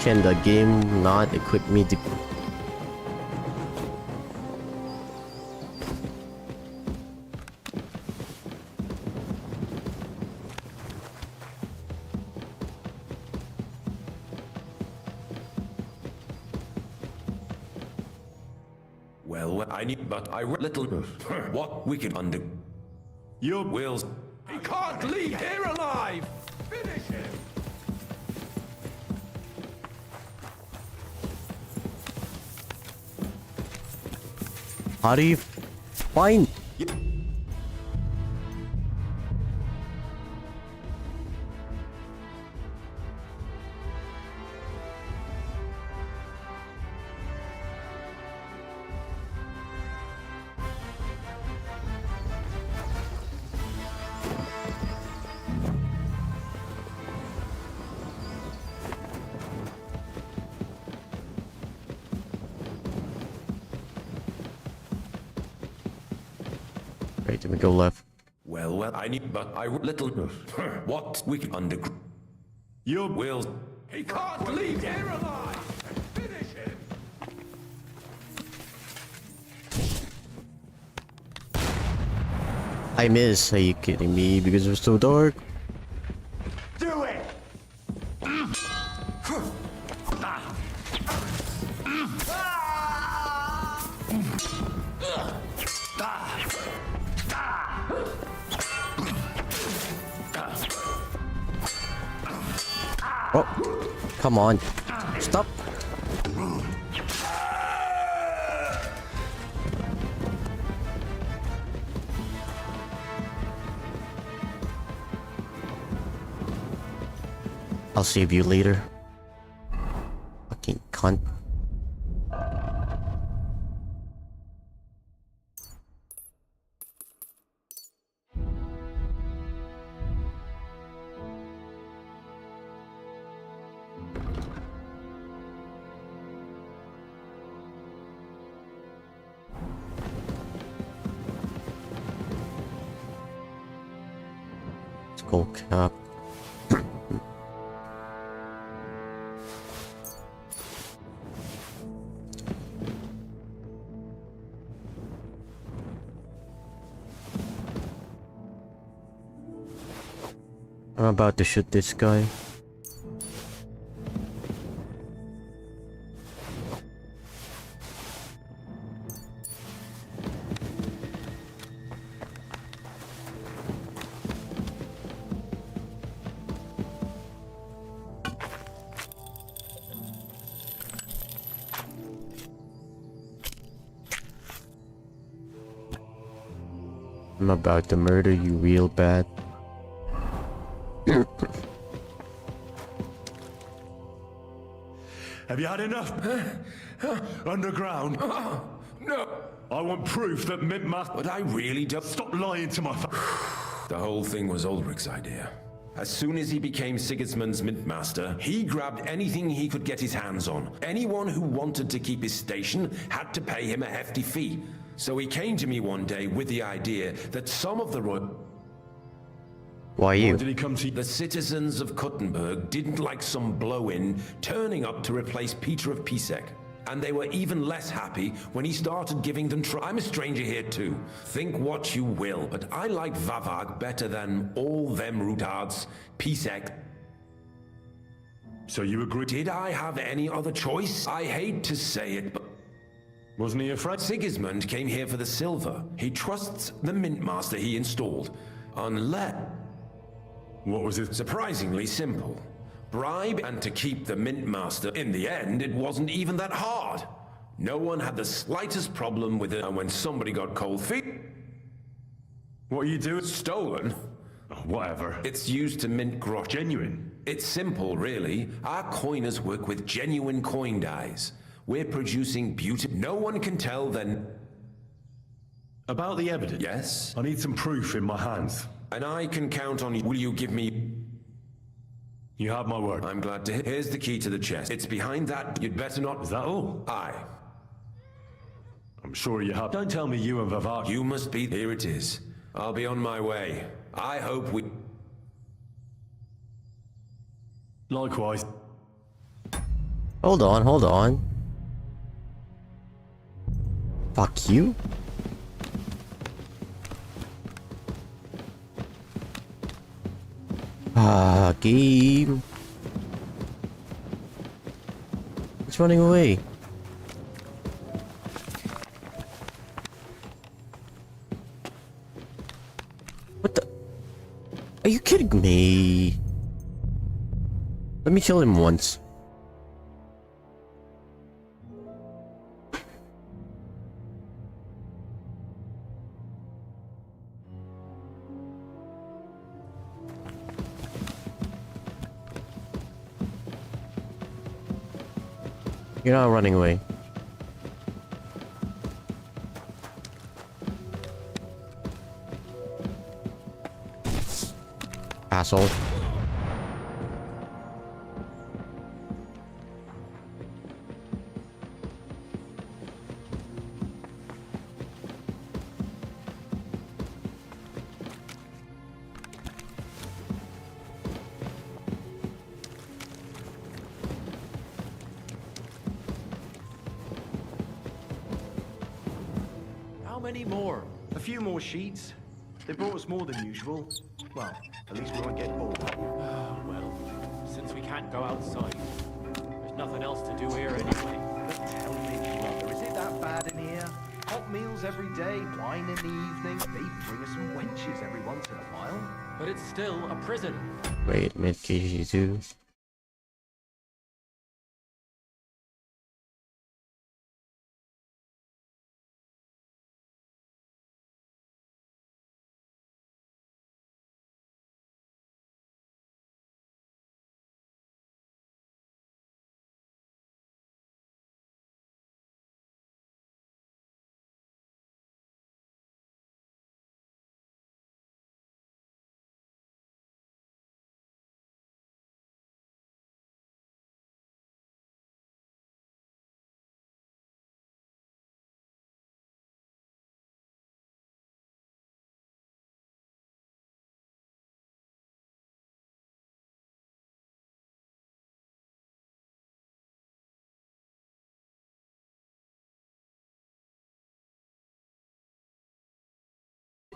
Can the game not equip me to... Well, I need... But I read little... What? We could under... Your... Wills... He can't leave here alive! Finish him! How do you find... Right, let me go left. Well, I need... But I read little... What? We could under... Your... Wills... He can't leave here alive! Finish him! I miss. Are you kidding me? Because it was so dark. Do it! Oh, come on. Stop. I'll save you later. Fucking cunt. Skull cap. I'm about to shoot this guy. I'm about to murder you real bad. Have you had enough? Underground? No, I want proof that Mint Master... but I really don't. Stop lying to my face. The whole thing was Ulrich's idea. As soon as he became Sigismund's Mintmaster, he grabbed anything he could get his hands on. Anyone who wanted to keep his station had to pay him a hefty fee. So he came to me one day with the idea that some of the Why you? Why did he come to you? The citizens of Kuttenberg didn't like some blow-in turning up to replace Peter of Pisek. And they were even less happy when he started giving them I'm a stranger here too. Think what you will, but I like Vavag better than all them retards. Pisek. So you agree? Did I have any other choice? I hate to say it, but... Wasn't he afraid? Sigismund came here for the silver. He trusts the Mintmaster he installed. Unless... What was it? Surprisingly simple. Bribe and to keep the Mintmaster. In the end, it wasn't even that hard. No one had the slightest problem with it, and when somebody got cold feet... What are you doing? Stolen? Oh, whatever. It's used to mint grosh. Genuine. It's simple, really. Our coiners work with genuine coin dies. We're producing beauty. No one can tell then... About the evidence? Yes? I need some proof in my hands. And I can count on you. Will you give me... You have my word. I'm glad to hear. Here's the key to the chest. It's behind that. You'd better not... Is that all? Aye. I'm sure you have. Don't tell me you and Vavag... You must be... Here it is. I'll be on my way. I hope we... Likewise. Hold on, hold on. Fuck you. Game. It's running away. What the? Are you kidding me? Let me kill him once. You're not running away. Asshole. How many more? A few more sheets. They brought us more than usual. Well, at least we won't get bored. Well, since we can't go outside, there's nothing else to do here anyway. But tell me, brother, is it that bad in here? Hot meals every day, wine in the evening. They bring us some wenches every once in a while. But it's still a prison. Wait, mid KG2.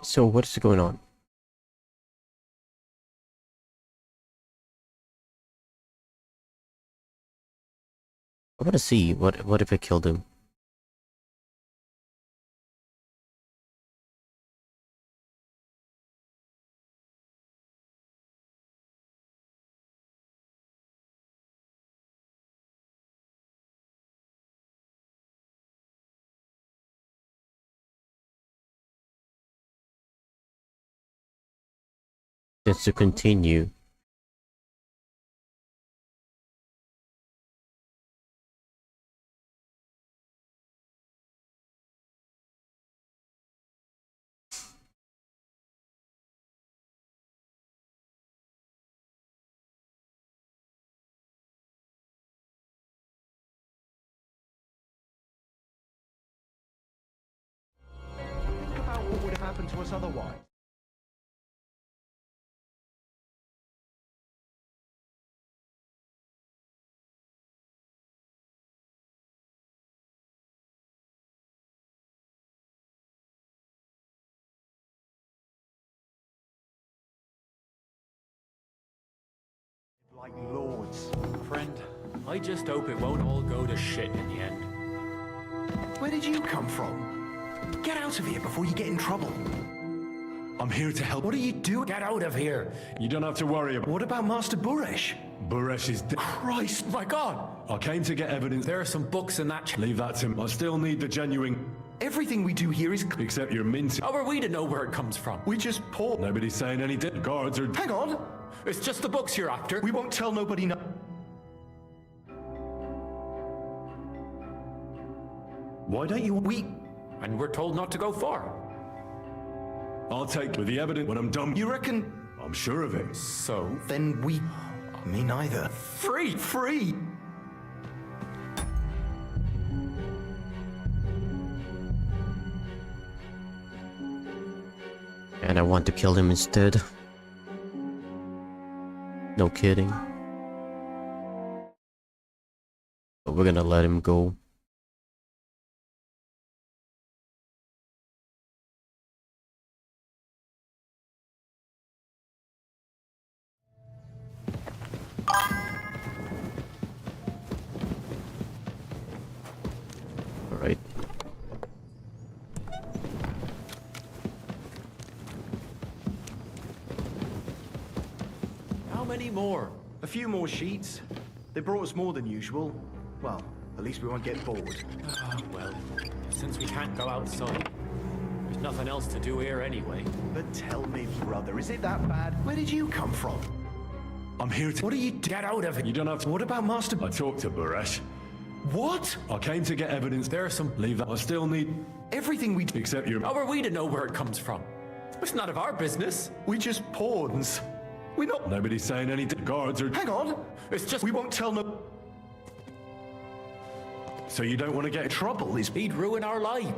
So what's going on? I want to see what if I killed him. Just to continue. Think about what would have happened to us otherwise. Like lords. Friend, I just hope it won't all go to shit in the end. Where did you come from? Get out of here before you get in trouble. I'm here to help. What are you doing? Get out of here! You don't have to worry about. What about Master Buresh? Buresh is dead. Christ, My God! I came to get evidence. There are some books in that. Leave that to him. I still need the genuine. everything we do here is. Except you're minty. How are we to know where it comes from? We just pour. Nobody's saying anything. The guards are. Hang on! It's just the books you're after. We won't tell nobody no. Why don't you? And we're told not to go far. I'll take with the evidence when I'm done. You reckon? I'm sure of it. So? Then we. Me neither. Free! Free! And I want to kill him instead. No kidding. But we're gonna let him go. Alright. How many more? A few more sheets. They brought us more than usual. Well, at least we won't get bored. Well, since we can't go outside, there's nothing else to do here anyway. But tell me, brother, is it that bad? Where did you come from? I'm here to. What are you Get out of it! You don't have to. What about Master? I talked to Buresh. What? I came to get evidence. There are some. Leave that. I still need. Everything we do. Except you're. How are we to know where it comes from? It's none of our business. We just pawns. We're not. Nobody's saying anything. The guards are. Hang on. It's just. We won't tell no. So you don't want to get in trouble? Trouble is. He'd ruin our life.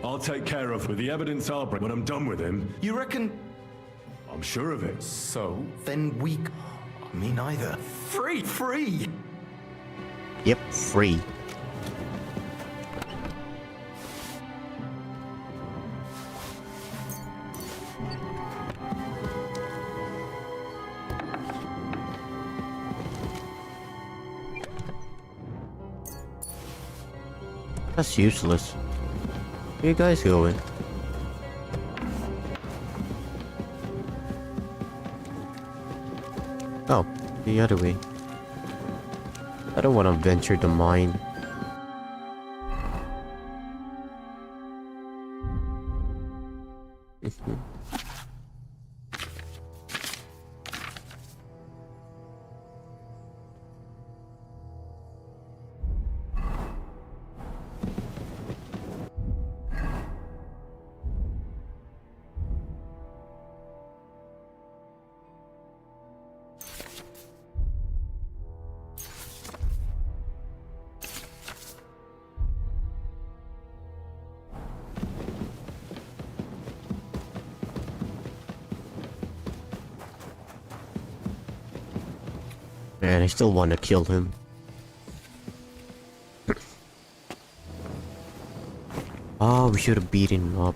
I'll take care of with the evidence I'll bring when I'm done with him. You reckon? I'm sure of it. So? Then we. Me neither. Free! Free! Yep, free. That's useless. Where you guys going? Oh, the other way. I don't want to venture the mine. Man, I still want to kill him. Oh, we should have beaten him up.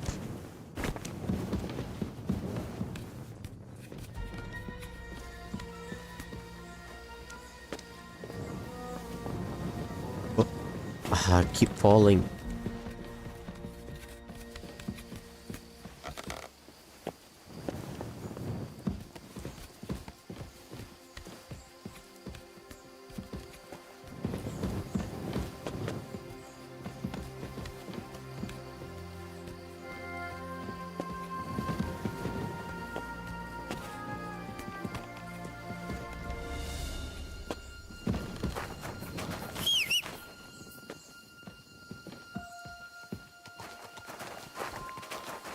I keep falling.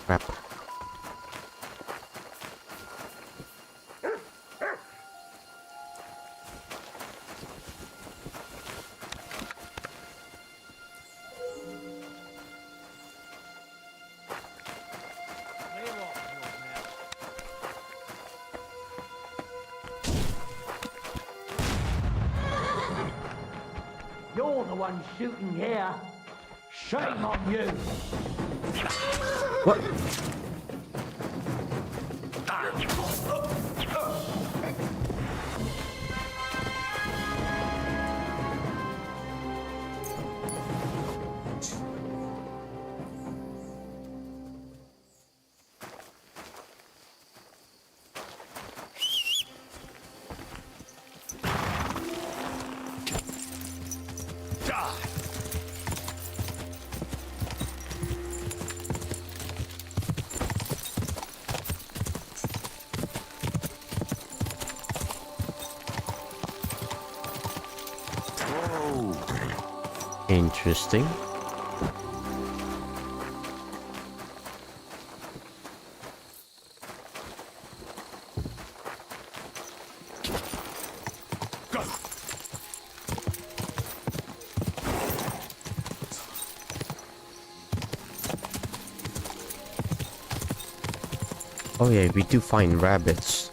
Crap. You're the one shooting here. Shame on you. What? Interesting. Oh yeah, we do find rabbits.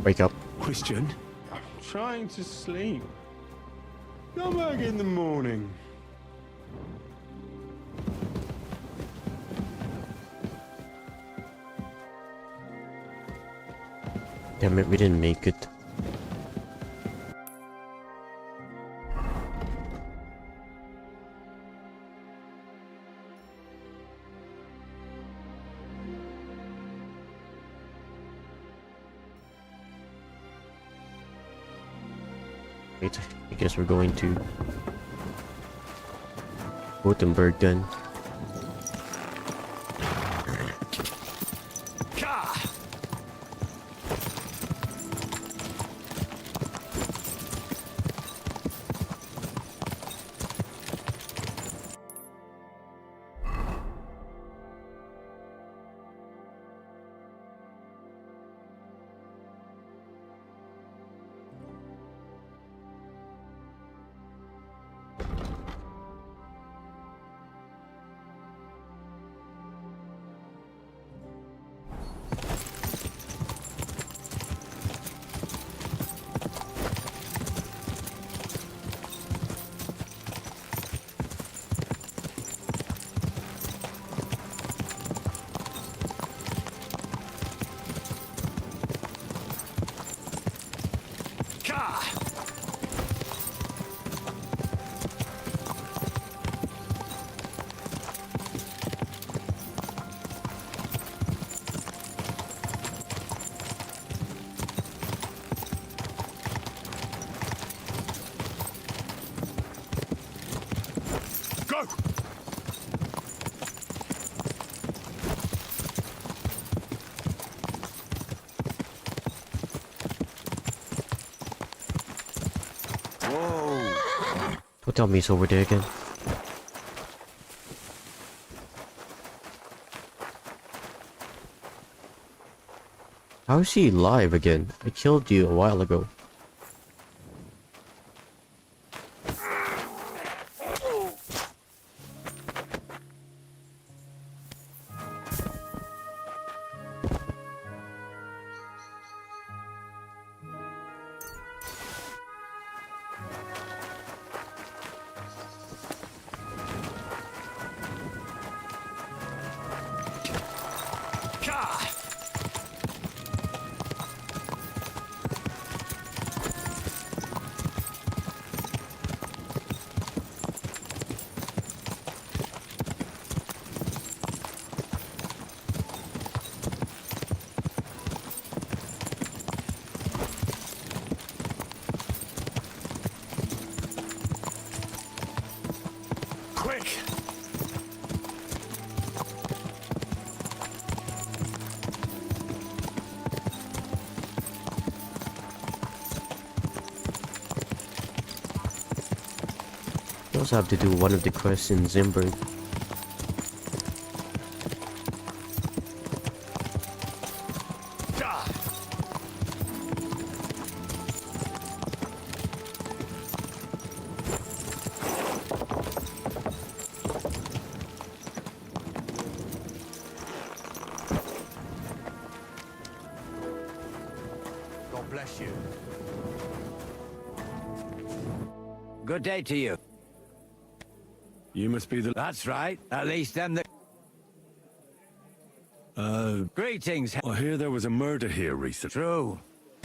Wake up. Christian? I'm trying to sleep. Come back in the morning. Damn it, we didn't make it. Wait, I guess we're going to Gothenburg then. Go! Don't tell me he's over there again. How is he alive again? I killed you a while ago. Quick! You also have to do one of the quests in Zimburg. God bless you. Good day to you. You must be the... That's right. At least them that... Greetings. I hear there was a murder here recently. True.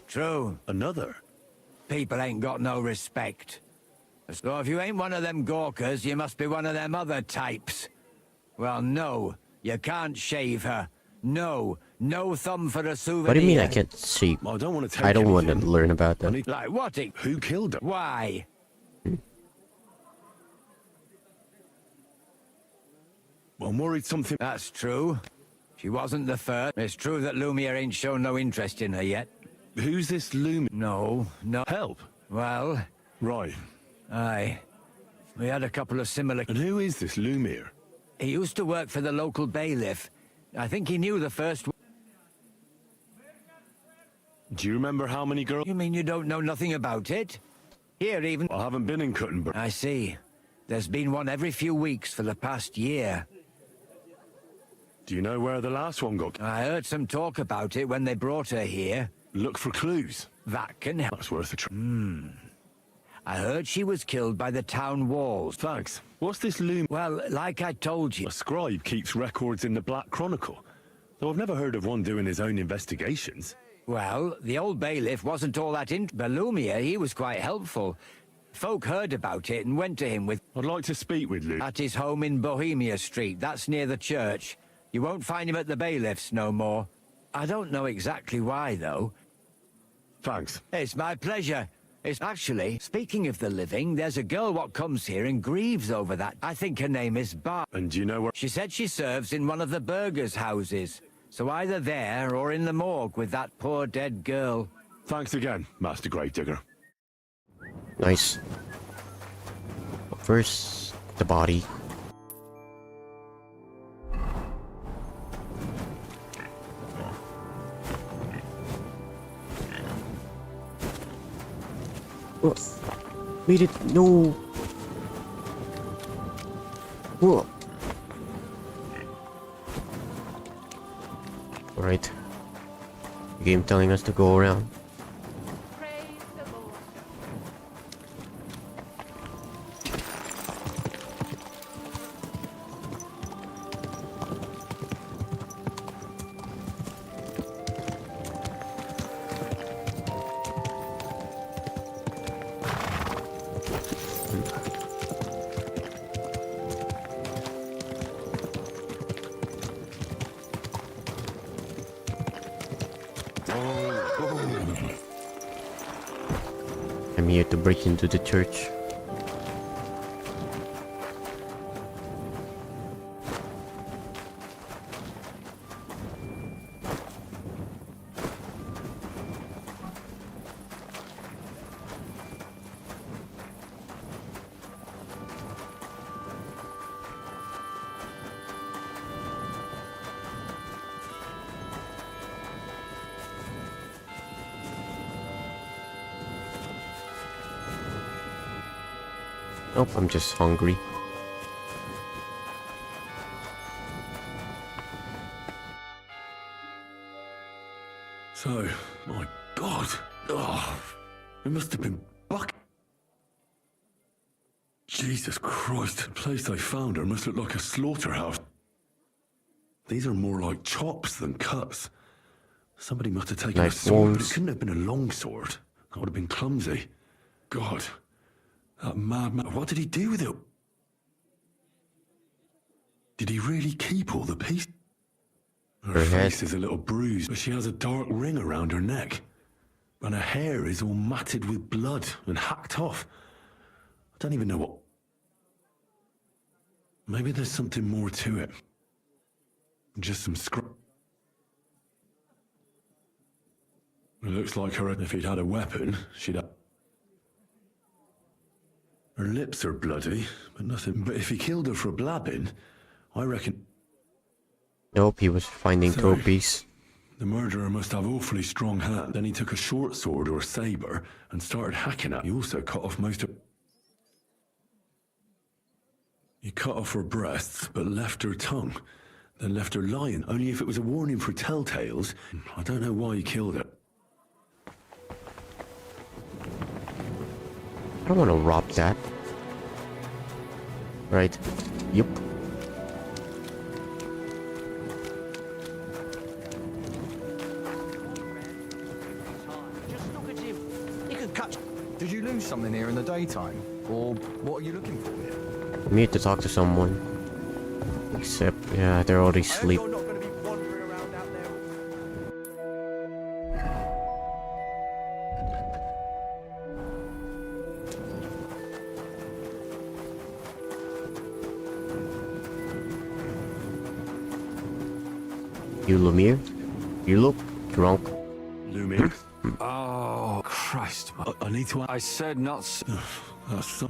True. Another? People ain't got no respect. So if you ain't one of them gawkers, you must be one of them other types. Well, no. You can't shave her. No. No thumb for a souvenir. What do you mean I can't see? I don't want to take I don't want to anything. learn about that. Like what? Who killed her? Why? I'm worried something... That's true. She wasn't the first. It's true that Lumiere ain't shown no interest in her yet. Who's this Lumiere? No. Help? Well... Right. Aye. We had a couple of similar... And who is this Lumiere? He used to work for the local bailiff. I think he knew the first... Do you remember how many girls... You mean you don't know nothing about it? Here even... I haven't been in Cuttenburg. I see. There's been one every few weeks for the past year. Do you know where the last one got... I heard some talk about it when they brought her here. Look for clues. That can help. That's worth a try. I heard she was killed by the town walls. Thanks. What's this loom? Well, like I told you... A scribe keeps records in the Black Chronicle. Though I've never heard of one doing his own investigations. Well, the old bailiff wasn't all that but Lumiere, he was quite helpful. Folk heard about it and went to him with... I'd like to speak with Lou. At his home in Bohemia Street. That's near the church. You won't find him at the bailiff's no more. I don't know exactly why, though. Thanks. It's my pleasure. It's actually, speaking of the living, there's a girl what comes here and grieves over that. I think her name is Bar. And do you know where... She said she serves in one of the burgers' houses. So either there or in the morgue with that poor dead girl. Thanks again, Master Gravedigger. Nice. First, the body. What? Made it. No. Whoa. Alright. Game telling us to go around. I'm here to break into the church. Nope, I'm just hungry. So, my God. Oh, it must have been buck. Jesus Christ, the place they found her must look like a slaughterhouse. These are more like chops than cuts. Somebody must have taken a Knife sword, but it wounds. couldn't have been a long sword. That would have been clumsy. God, that madman. What did he do with it? Did he really keep all the pieces? Her face is a little bruised, but she has a dark ring around her neck. And her hair is all matted with blood and hacked off. I don't even know what... Maybe there's something more to it. Just some scrap. It looks like her, if he'd had a weapon, she'd have... Her lips are bloody, but nothing. But if he killed her for blabbing, I reckon... Nope, he was finding trophies. The murderer must have awfully strong hands. Then he took a short sword or saber and started hacking at. He also cut off most of... He cut off her breasts, but left her tongue. Then left her lying, only if it was a warning for telltales. I don't know why he killed her. I don't want to rob that. Right. Yep. Did you lose something here in the daytime? Or what are you looking for here? I need to talk to someone. Except, yeah, they're already asleep. You Lumiere? You look drunk. Lumiere? Oh, Christ. I need to... I said not...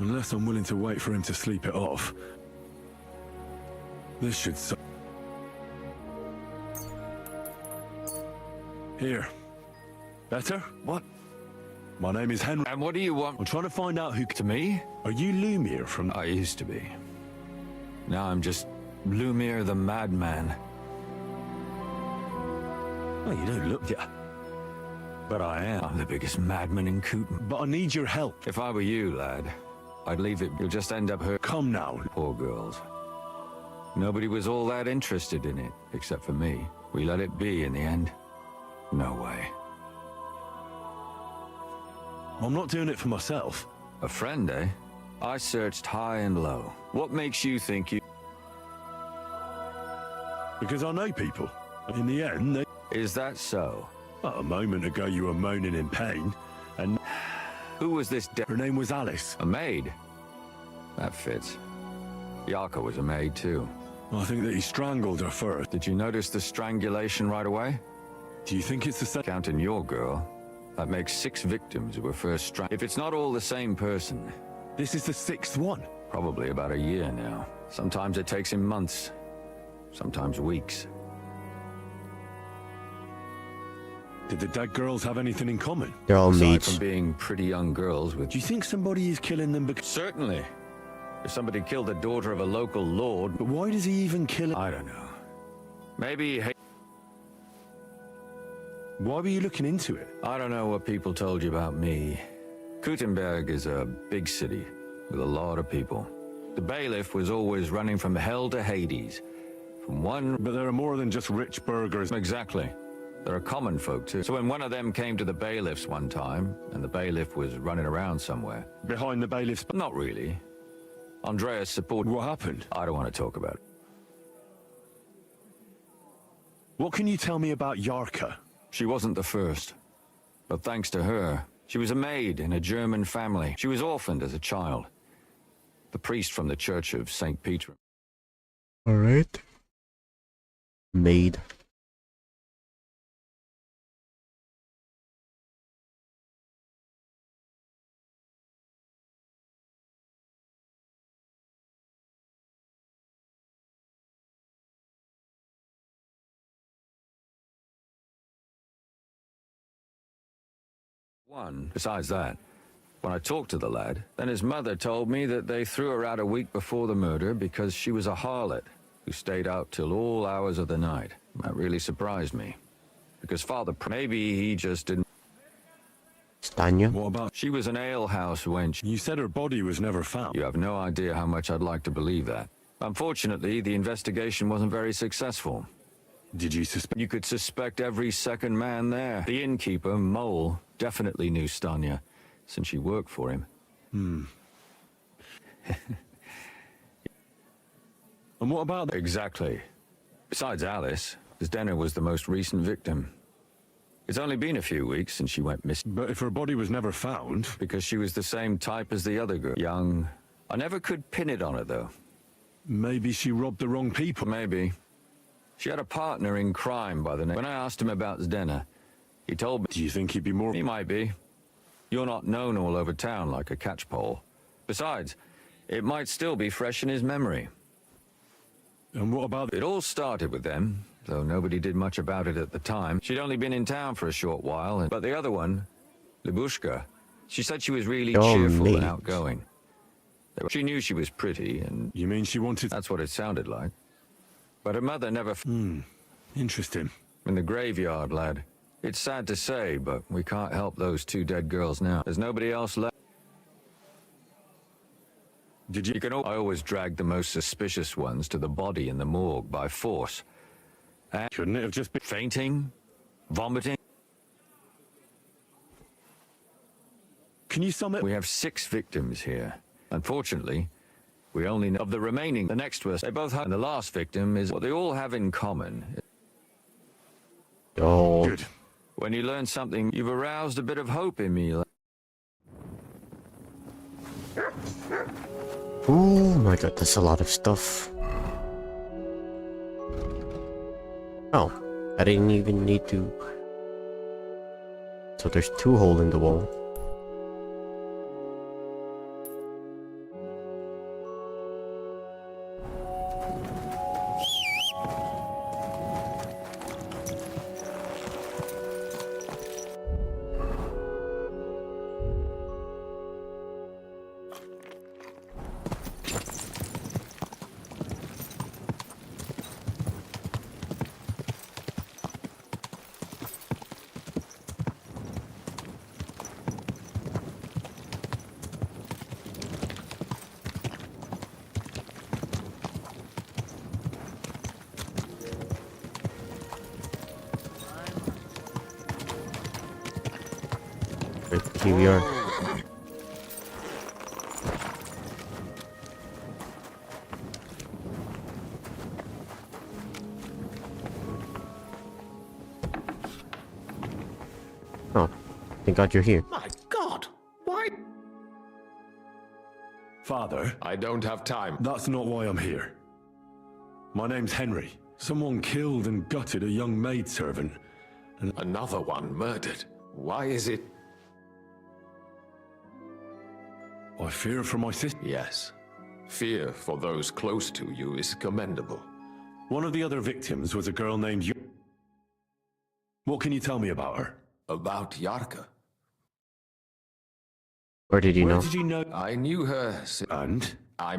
Unless I'm willing to wait for him to sleep it off. This should... Here. Better? What? My name is Henry. And what do you want? I'm trying to find out who... To me? Are you Lumiere from... I used to be. Now I'm just Lumiere the Madman. Oh, you don't look... Yeah. But I am. I'm the biggest madman in Cooten. But I need your help. If I were you, lad, I'd leave it. You'll just end up hurt. Come now. Poor girls. Nobody was all that interested in it, except for me. We let it be in the end. No way. I'm not doing it for myself. A friend, eh? I searched high and low. What makes you think you... Because I know people. In the end, they... Is that so? Well, a moment ago you were moaning in pain, and... Who was this Her name was Alice. A maid? That fits. Yarka was a maid, too. I think that he strangled her first. Did you notice the strangulation right away? Do you think it's the same? Counting your girl, that makes 6 victims who were first strangled. If it's not all the same person... This is the 6th one. Probably about a year now. Sometimes it takes him months. Sometimes weeks. Did the dead girls have anything in common? They're all Aside mates. from being pretty young girls with... Do you think somebody is killing them because... Certainly. If somebody killed the daughter of a local lord... But why does he even kill her? I don't know. Maybe he... Why were you looking into it? I don't know what people told you about me. Kuttenberg is a big city with a lot of people. The bailiff was always running from hell to Hades. From one... But there are more than just rich burghers. Exactly. There are common folk too. So when one of them came to the bailiff's one time, and the bailiff was running around somewhere... Behind the bailiff's... Not really. Andreas supported... What happened? I don't want to talk about it. What can you tell me about Yarka? She wasn't the first. But thanks to her, she was a maid in a German family. She was orphaned as a child. The priest from the Church of St. Peter. Alright. Maid. One, besides that, When I talked to the lad, then his mother told me that they threw her out a week before the murder because she was a harlot who stayed out till all hours of the night. That really surprised me. Because Father, maybe he just didn't... Stanya? What about... She was an alehouse wench. You said her body was never found. You have no idea how much I'd like to believe that. Unfortunately, the investigation wasn't very successful. Did you suspect? You could suspect every second man there. The innkeeper, Mole, definitely knew Stanya, since she worked for him. Hmm. And what about... Exactly. Besides Alice, Zdena was the most recent victim. It's only been a few weeks since she went missing. But if her body was never found... Because she was the same type as the other girl. Young. I never could pin it on her, though. Maybe she robbed the wrong people. Maybe. She had a partner in crime by the name. When I asked him about Zdena, he told me... Do you think he'd be more... He might be. You're not known all over town like a catchpole. Besides, it might still be fresh in his memory. And what about... It all started with them, though nobody did much about it at the time. She'd only been in town for a short while, but the other one, Libushka, she said she was really cheerful and outgoing. She knew she was pretty, and... You mean she wanted... That's what it sounded like. But her mother never... Interesting. In the graveyard, lad. It's sad to say, but we can't help those two dead girls now. There's nobody else left. Did you... I always drag the most suspicious ones to the body in the morgue by force. And couldn't it have just been... Fainting? Vomiting? Can you sum it? We have 6 victims here. Unfortunately, we only know of the remaining. The next was they both have... And the last victim is what they all have in common. Oh. Good. When you learn something, you've aroused a bit of hope in me. Oh my god, that's a lot of stuff. Oh, I didn't even need to... So there's 2 holes in the wall. Here we are. Oh, thank God you're here. My God! Why? Father? I don't have time. That's not why I'm here. My name's Henry. Someone killed and gutted a young maidservant. And another one murdered. Why is it? I fear for my sister. Yes. Fear for those close to you is commendable. One of the other victims was a girl named What can you tell me about her? About Yarka. Where did you know? Did you know? I knew her. And? I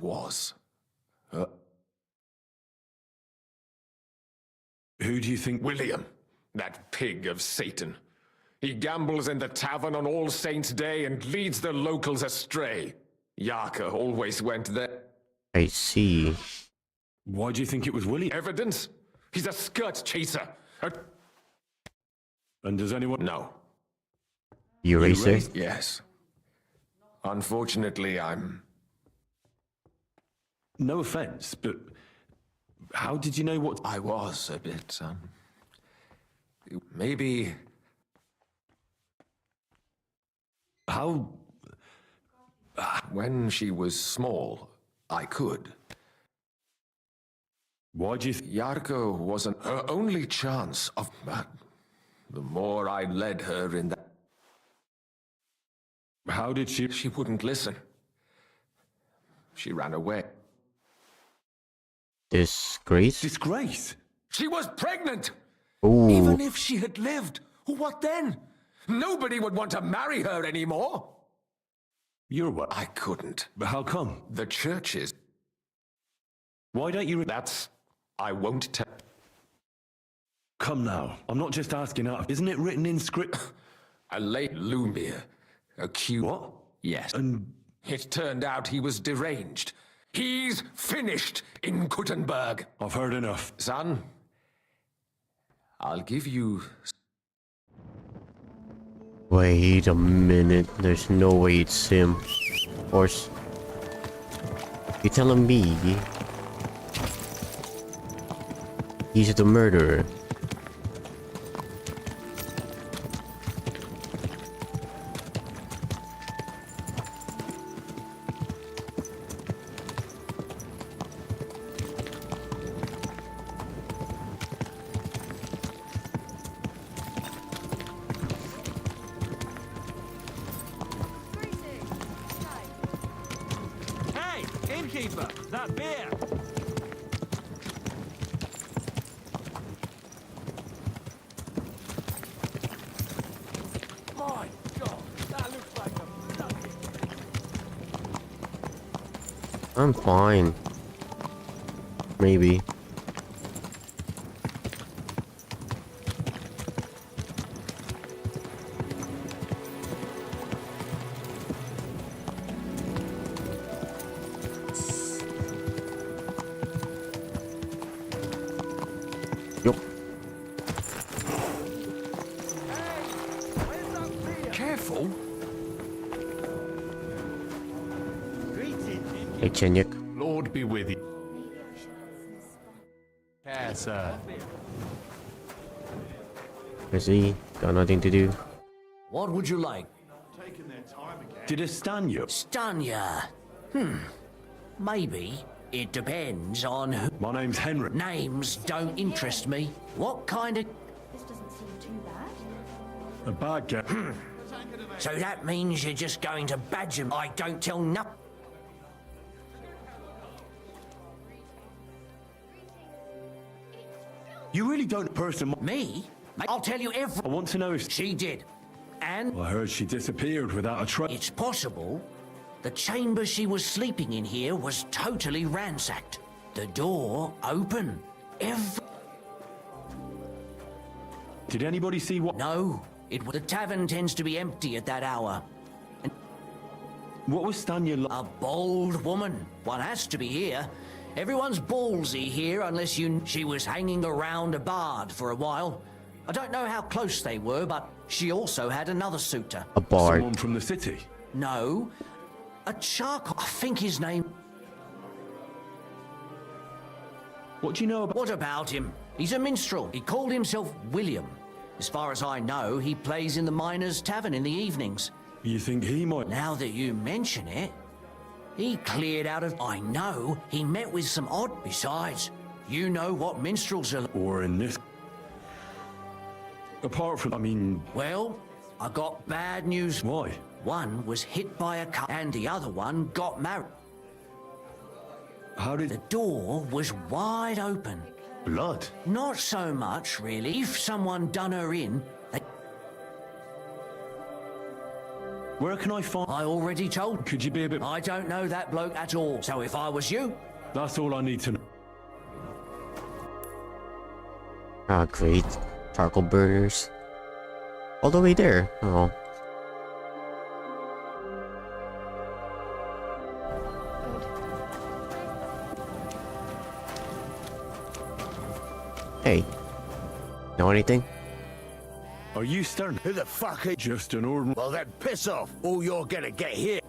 was. Who do you think? William. That pig of Satan. He gambles in the tavern on All Saints' Day and leads the locals astray. Yarka always went there. I see. Why do you think it was William? Evidence? He's a skirt chaser. And does anyone... No. You racer? Yes. Unfortunately, I'm... No offense, but... How did you know what... I was a bit, maybe... How... When she was small, I could. Why do you... Yarko wasn't her only chance of... the more I led her in that... How did she... She wouldn't listen. She ran away. Disgrace? Disgrace? She was pregnant! Ooh. Even if she had lived, what then? Nobody would want to marry her anymore. You're what? I couldn't. But how come? The churches. Why don't you... That's... I won't tell. Come now. I'm not just asking out. Isn't it written in script? A late Lumir. Accused. What? Yes. And... It turned out he was deranged. He's finished in Kuttenberg. I've heard enough. Son, I'll give you... Wait a minute. There's no way it's him. Or... You telling me... He's the murderer? Innkeeper, that beer! My God, that looks like a stuffy. I'm fine. Maybe. Yup. Careful. Hey, Chenyuk. Lord be with you. Yes, sir. Is he got nothing to do? What would you like? Did it stun you? Stun ya? Maybe. It depends on who. My name's Henry. Names don't interest me. What kind of... This doesn't seem too bad. A bad guy. So that means you're just going to badger me. I don't tell nothing. You really don't person... Me? I'll tell you everything. I want to know if... She did. And... I heard she disappeared without a trace. It's possible. The chamber she was sleeping in here was totally ransacked. The door open. Did anybody see what... No. The tavern tends to be empty at that hour. And what was Stanya like? A bold woman. One has to be here. Everyone's ballsy here unless you... She was hanging around a bard for a while. I don't know how close they were, but she also had another suitor. A bard. Someone from the city? No. A charcoal... I think his name... What do you know about... What about him? He's a minstrel. He called himself William. As far as I know, he plays in the Miners' Tavern in the evenings. You think he might... Now that you mention it... He cleared out of... I know. He met with some odd... Besides, you know what minstrels are... Or in this... Apart from... I mean... Well, I got bad news. Why? One was hit by a car, and the other one got married. How did... The door was wide open. Blood? Not so much, really. If someone done her in, they... Where can I find... I already told. Could you be a bit... I don't know that bloke at all, so if I was you... That's all I need to know. Ah, great. Charcoal burners. All the way there. Oh. Hey. Know anything? Are you starting? Who the fuck are... Just an ordinary... Well then, piss off. All you're gonna get here...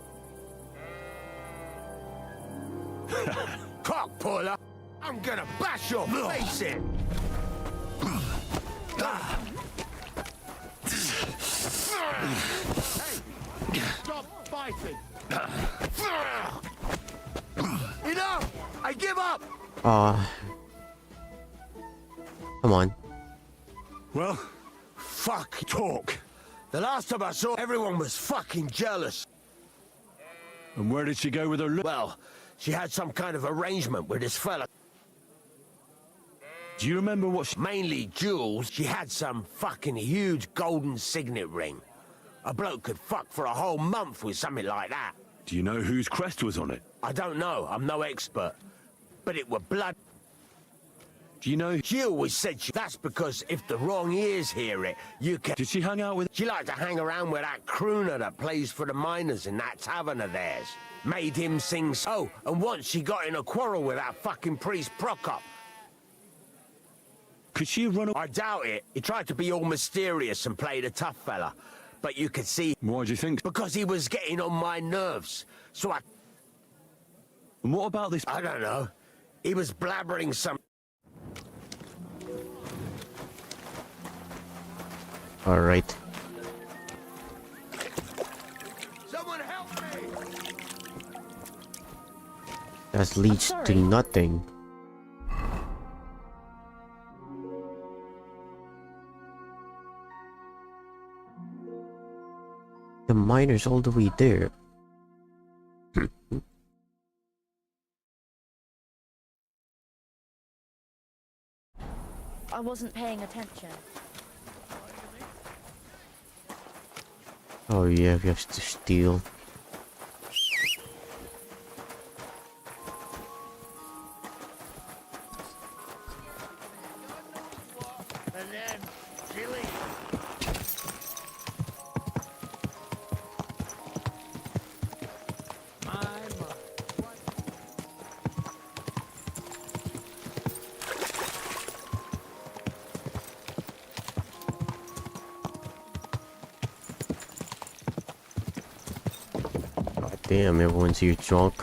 Cock puller! I'm gonna bash your face in! Hey! Stop fighting! Enough! I give up! Come on. Well, fuck talk. The last time I saw everyone was fucking jealous. And where did she go with her... Well, she had some kind of arrangement with this fella. Do you remember what Mainly jewels. She had some fucking huge golden signet ring. A bloke could fuck for a whole month with something like that. Do you know whose crest was on it? I don't know. I'm no expert. But it were blood. Do you know... She always said that's because if the wrong ears hear it, you can... Did she hang out with... She liked to hang around with that crooner that plays for the miners in that tavern of theirs. Made him sing so. And once she got in a quarrel with that fucking priest Prokop. Could she run... I doubt it. He tried to be all mysterious and played a tough fella. But you could see... Why do you think? Because he was getting on my nerves. So I... And what about this... I don't know. He was blabbering some... All right. Someone help me! That leads to nothing. The miner's all the way there. I wasn't paying attention. Oh yeah, we have to steal. And then, Chili. God damn, everyone's here drunk.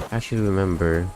I should remember.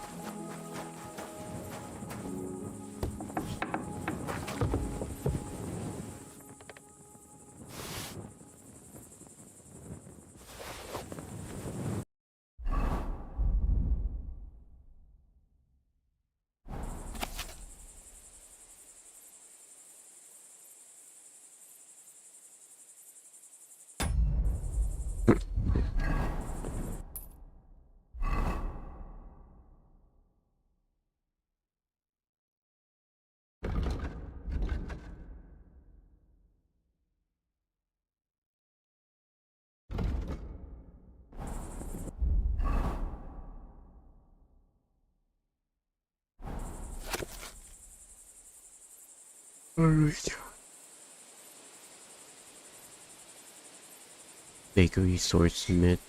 Alright. Bakery, swordsmith.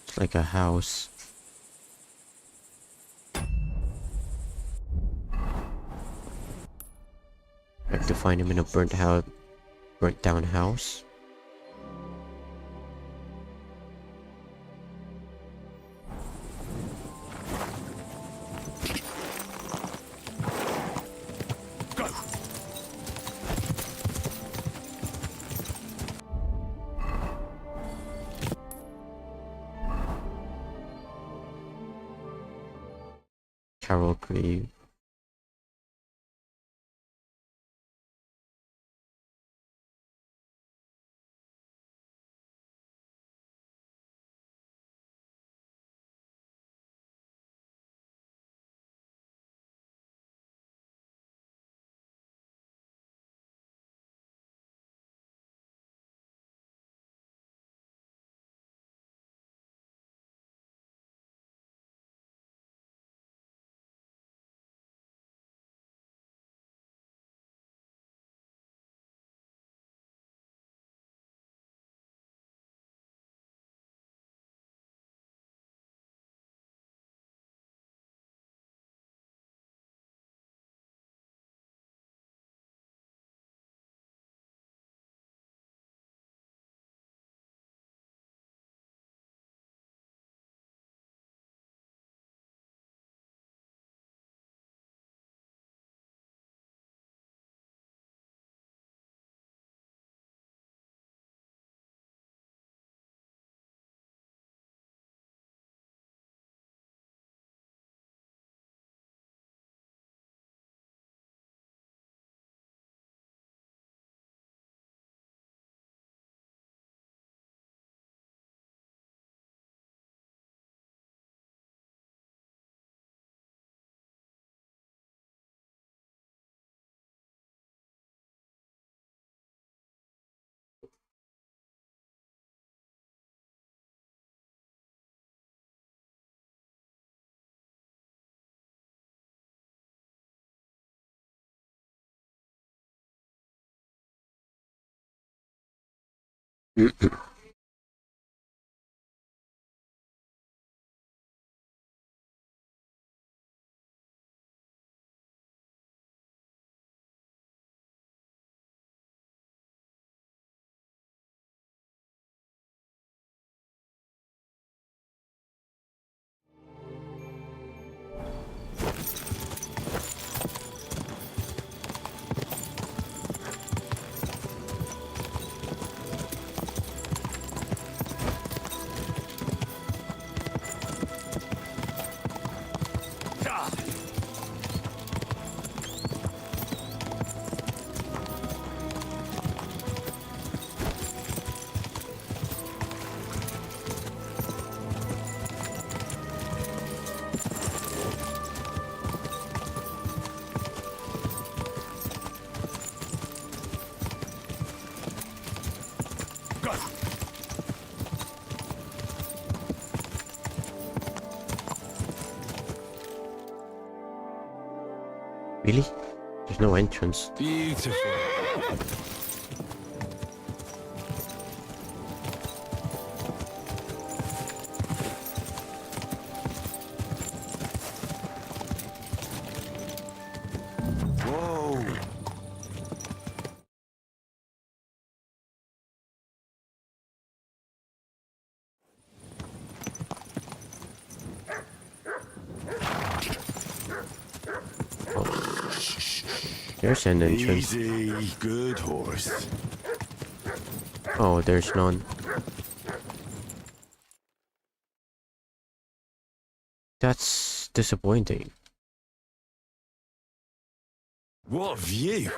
It's like a house. I have to find him in a burnt down house. Carol Grave. Really? There's no entrance. Beautiful. Whoa! There's an entrance. Easy, good horse. Oh, there's none. That's disappointing. What a view!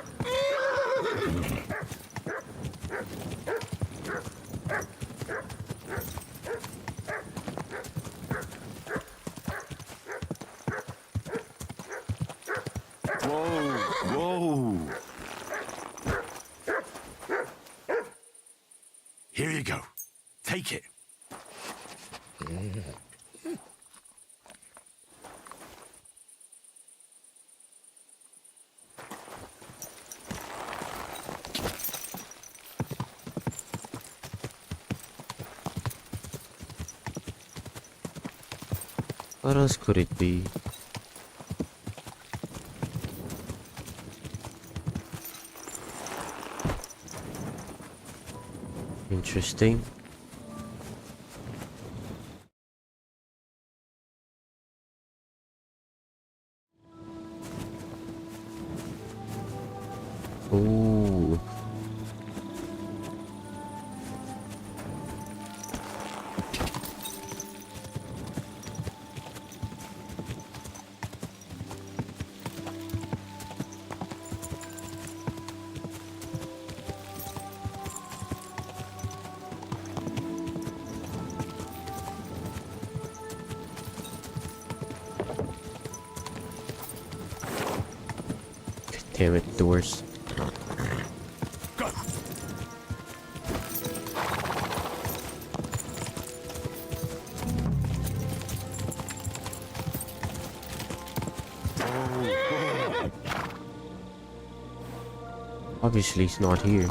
Whoa, whoa! Here you go. Take it. What else could it be? Interesting. Ooh. Damn it, doors. Obviously, he's not here.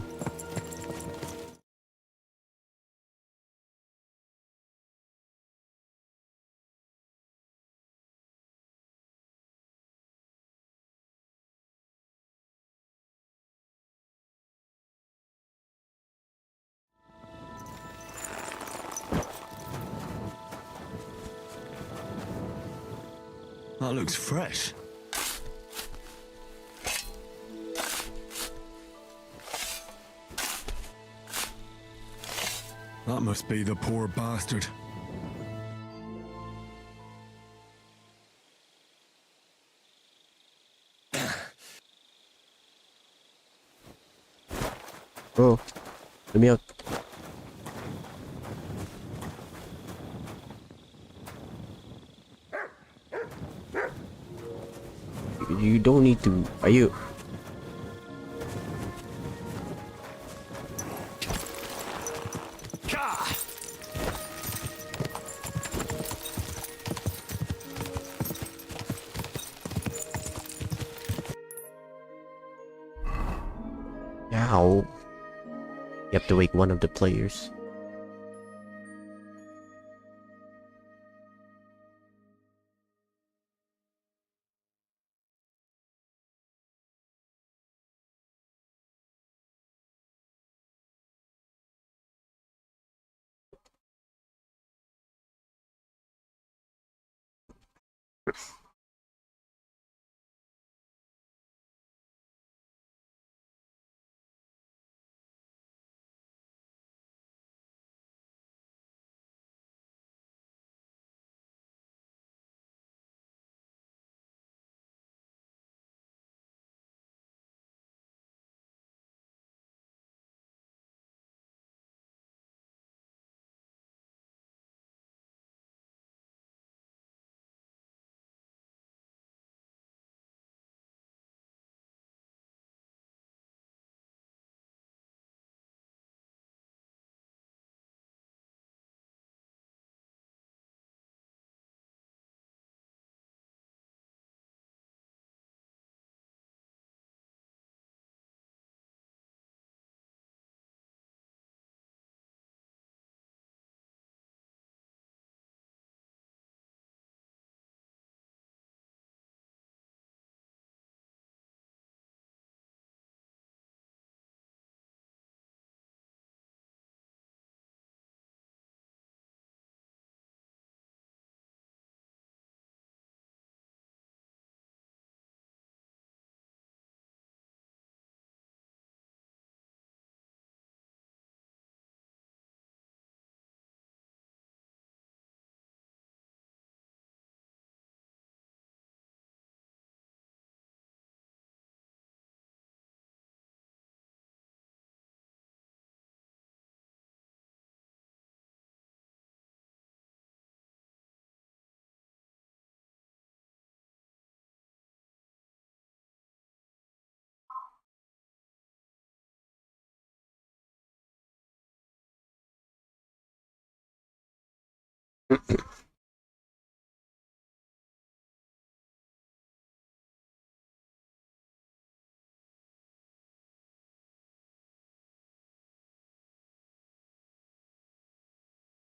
That looks fresh. That must be the poor bastard. Oh, let me out. You don't need to. Are you? Ow. You have to wake one of the players.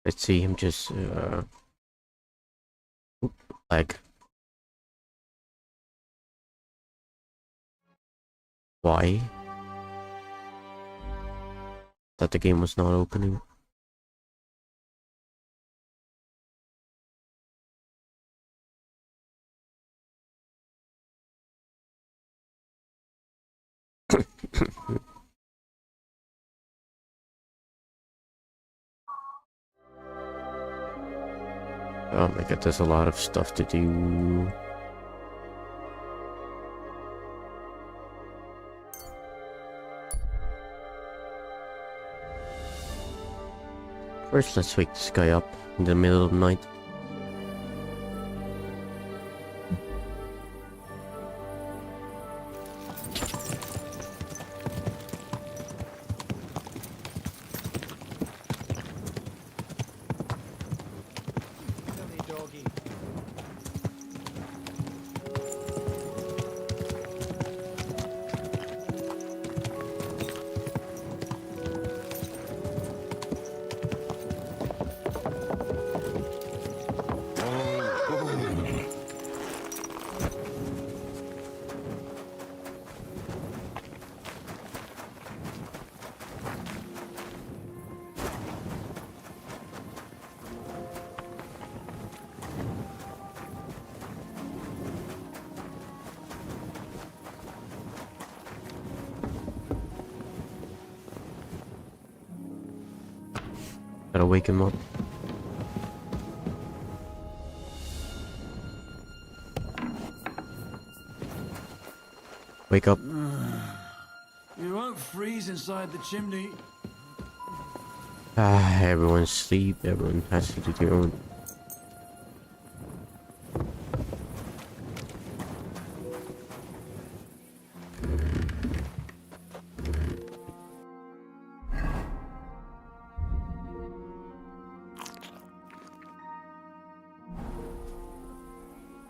Let's see him just like why? That the game was not opening. Oh my god, there's a lot of stuff to do. First, let's wake this guy up in the middle of the night. Gotta wake him up. Wake up. You won't freeze inside the chimney. Everyone's asleep. Everyone has to do their own.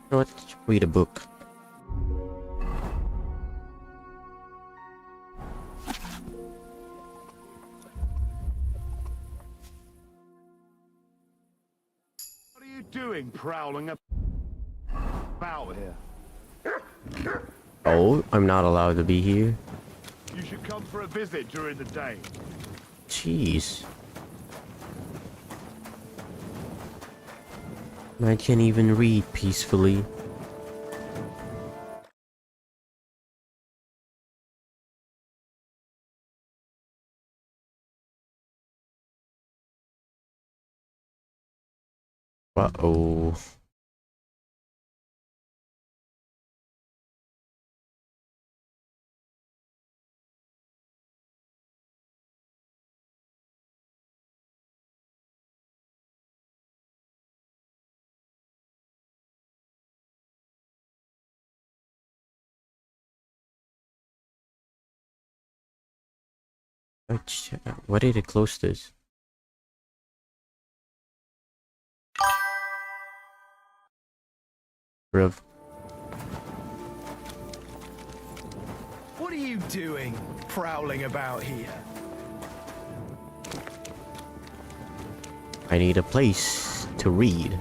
You know what? Read a book. doing prowling about here? Oh, I'm not allowed to be here. You should come for a visit during the day. Jeez. I can't even read peacefully. Uh-oh. Why did it close this? Bruv. What are you doing, prowling about here? I need a place to read.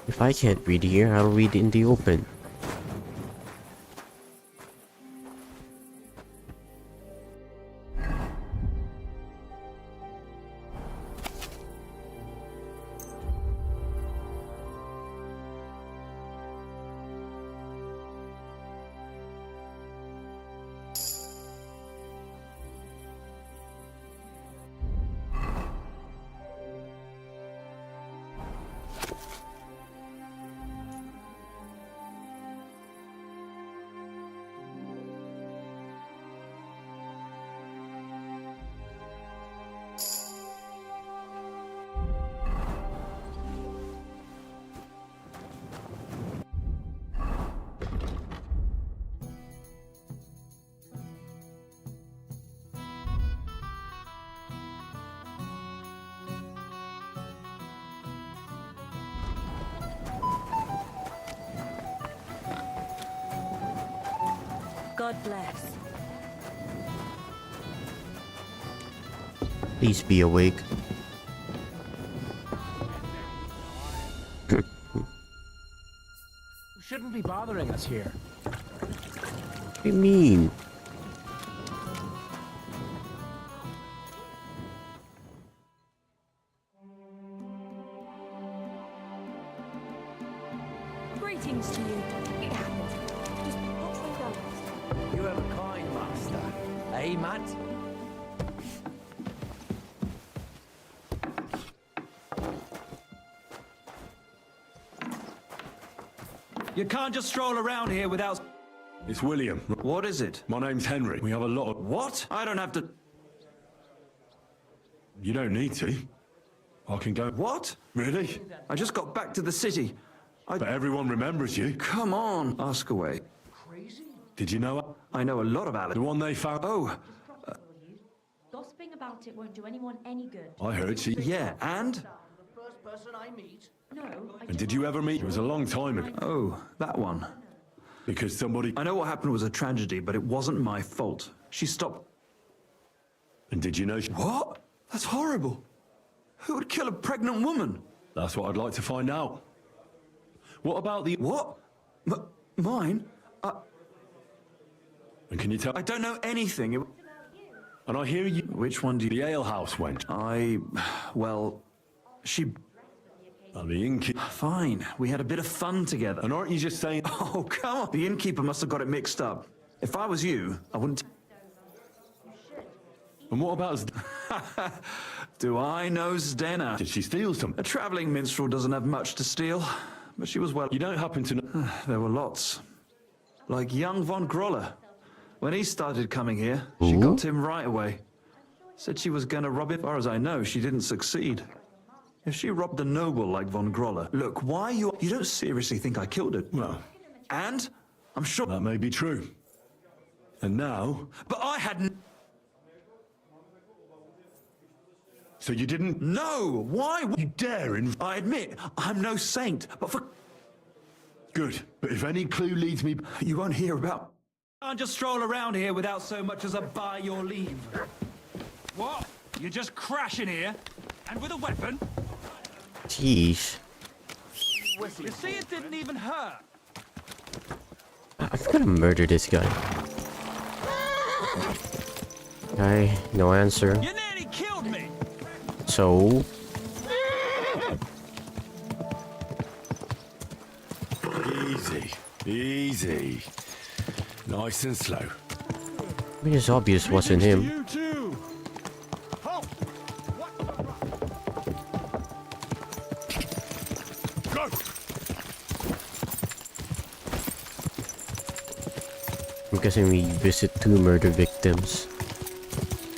If I can't read here, I'll read in the open. God bless. Please be awake. You shouldn't be bothering us here. What do you mean? Greetings to you. It happened. Just watch where you go. You have a kind master. Eh, Matt? You can't just stroll around here without... It's William. What is it? My name's Henry. We have a lot of... What? I don't have to... You don't need to. I can go... What? Really? I just got back to the city. But everyone remembers you. Come on. Ask away. Did you know her? I know a lot about it. The one they found? Oh, Gossiping about it won't do anyone any good. I heard she... yeah, and? The first person I meet. No, And did you ever meet? It was a long time ago. Oh, that one. Because somebody... I know what happened was a tragedy, but it wasn't my fault. She stopped... And did you know she... What? That's horrible. Who would kill a pregnant woman? That's what I'd like to find out. What about the... What? Mine? And can you tell... I don't know anything. And I hear you... Which one do you... The alehouse went. Well, she... And the innkeeper... Fine. We had a bit of fun together. And aren't you just saying... Oh, come on. The innkeeper must have got it mixed up. If I was you, I wouldn't... And what about... Do I know Zdena? Did she steal some? A travelling minstrel doesn't have much to steal. But she was well... You don't happen to know... There were lots. Like young von Groller. When he started coming here, she got him right away. Said she was gonna rob him. As far as I know, she didn't succeed. If she robbed a noble like von Groller... Look, why you don't seriously think I killed her? Well... And? I'm sure... That may be true. And now... But I hadn't... So you didn't... No! Why would you dare I admit, I'm no saint, but for... Good, but if any clue leads me, you won't hear about. Can't just stroll around here without so much as a by your leave. What? You're just crashing here? And with a weapon? Jeez. You see, it didn't even hurt. I've gotta murder this guy. Okay, no answer. You nearly killed me. So. Easy, easy. Nice and slow. I mean, it's obvious wasn't him. You too. Go. I'm guessing we visit 2 murder victims.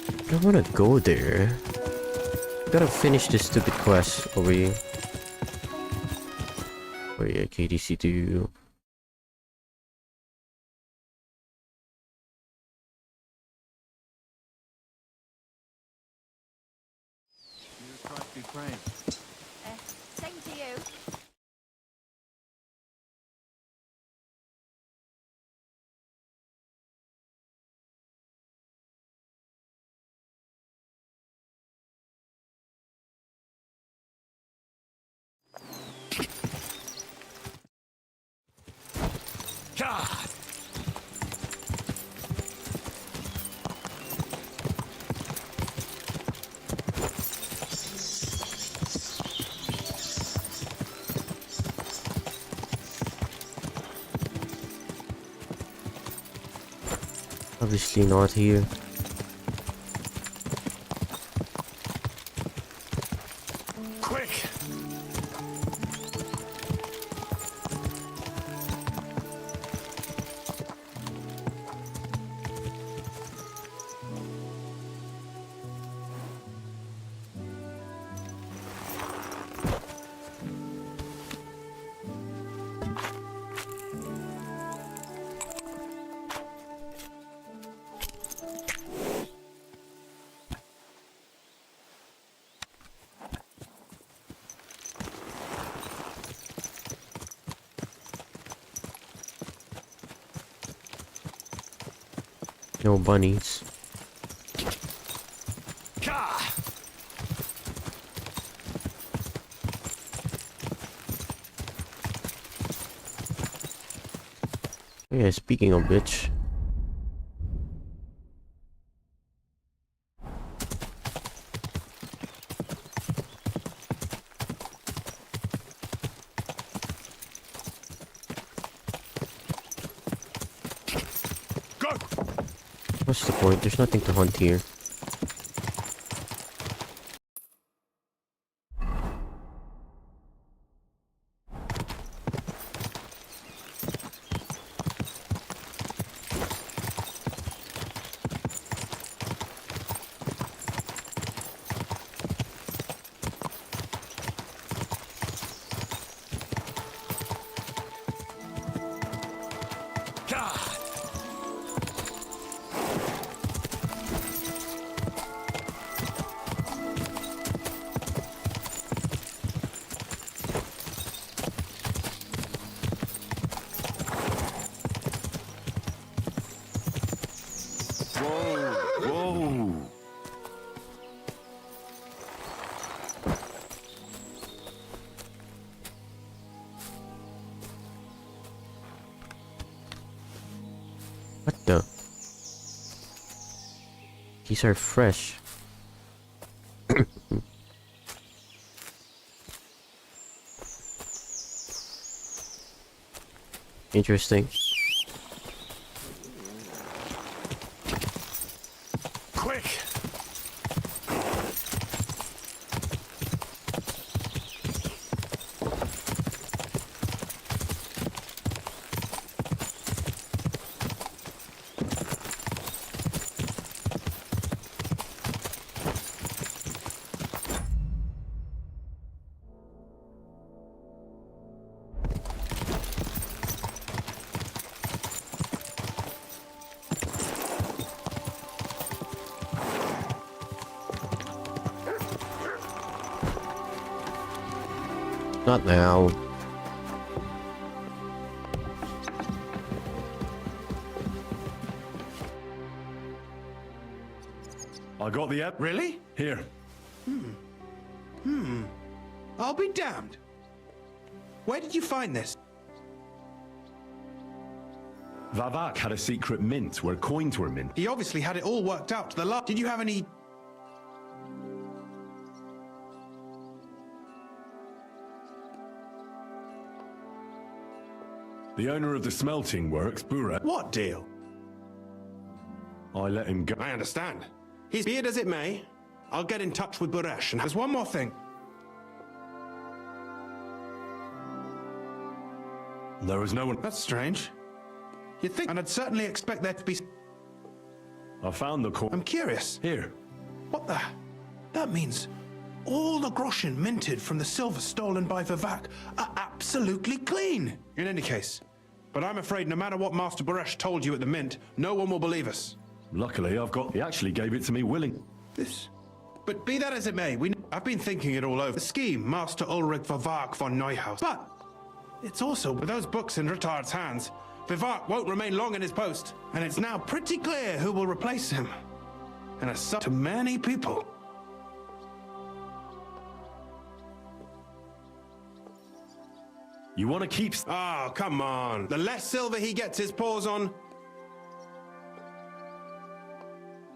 I don't wanna go there. Gotta finish this stupid quest over here. Oh yeah, KDC2. Be praying. Same to you. God. Obviously not here. Quick. No bunnies. Yeah, speaking of which. What's the point? There's nothing to hunt here. What the? These are fresh. Interesting. Quick. Not now. got the app. Really? Here. I'll be damned. Where did you find this? Vavak had a secret mint where coins were minted. He obviously had it all worked out to the last. Did you have any... The owner of the smelting works, Burak. What deal? I let him go. I understand. Be it as it may, I'll get in touch with Buresh. And there's one more thing. There was no one. That's strange. You'd think, and I'd certainly expect there to be... I found the coin. I'm curious. Here. What the... That means all the groschen minted from the silver stolen by Vivak are absolutely clean. In any case. But I'm afraid no matter what Master Buresh told you at the mint, no one will believe us. Luckily, He actually gave it to me willing. This... But be that as it may, I've been thinking it all over. The scheme, Master Ulrich Vivak von Neuhaus. But... It's also, with those books in Rittard's hands, Vivak won't remain long in his post. And it's now pretty clear who will replace him. And as such to many people. You want to keep... Oh, come on. The less silver he gets his paws on...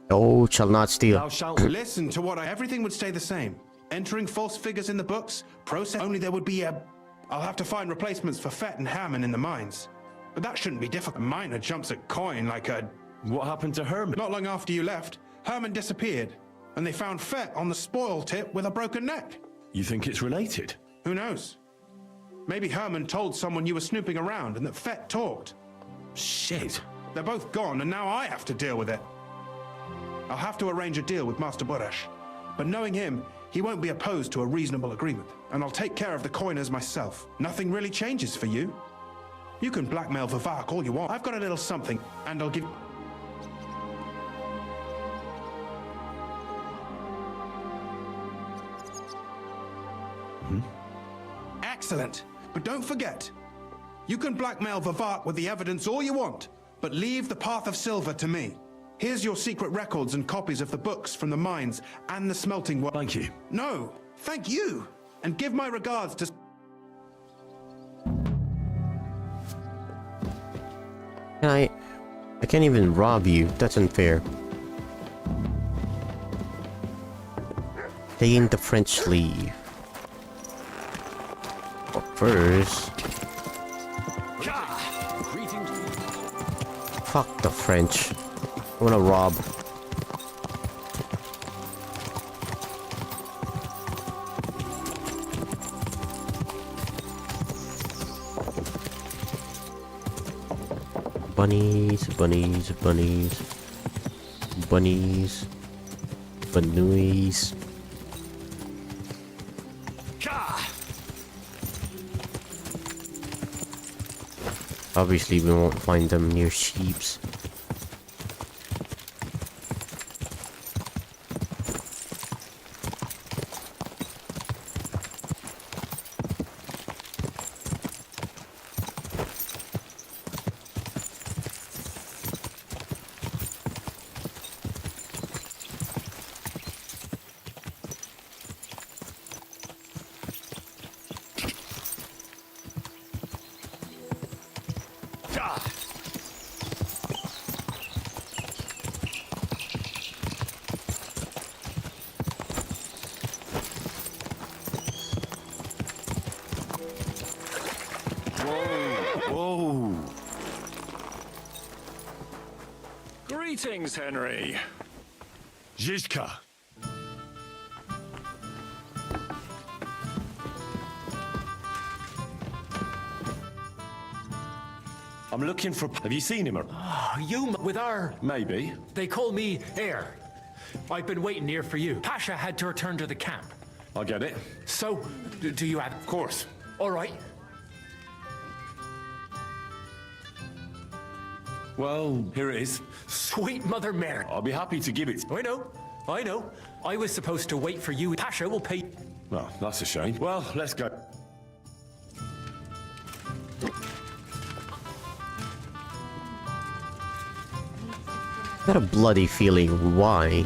Thou shalt not steal. Thou shalt listen to what everything would stay the same. Entering false figures in the books, process... Only there would be a... I'll have to find replacements for Fett and Hammond in the mines. But that shouldn't be difficult. A miner jumps at coin like a... What happened to Herman? Not long after you left, Herman disappeared. And they found Fett on the spoil tip with a broken neck. You think it's related? Who knows? Maybe Herman told someone you were snooping around and that Fett talked. Shit. They're both gone and now I have to deal with it. I'll have to arrange a deal with Master Buresh. But knowing him, he won't be opposed to a reasonable agreement. And I'll take care of the coiners myself. Nothing really changes for you. You can blackmail Vivak all you want. I've got a little something, and I'll give... Excellent. But don't forget, you can blackmail Vivak with the evidence all you want, but leave the Path of Silver to me. Here's your secret records and copies of the books from the mines and the smelting work. Thank you. No, thank you. And give my regards to... I can't even rob you. That's unfair. Taking the French sleeve. But first... Fuck the French. I wanna rob. Bunnies, bunnies, bunnies. Bunnies. Bunnies. Obviously we won't find them near sheeps. Whoa. Greetings, Henry. Zizka. I'm looking for... Have you seen him? Oh, you with our... Maybe. They call me Heir. I've been waiting here for you. Pasha had to return to the camp. I get it. So, do you have... Of course. All right. Well, here it is. Sweet Mother Mary. I'll be happy to give it. I know. I was supposed to wait for you. Pasha will pay... Well, that's a shame. Well, let's go. Got a bloody feeling. Why?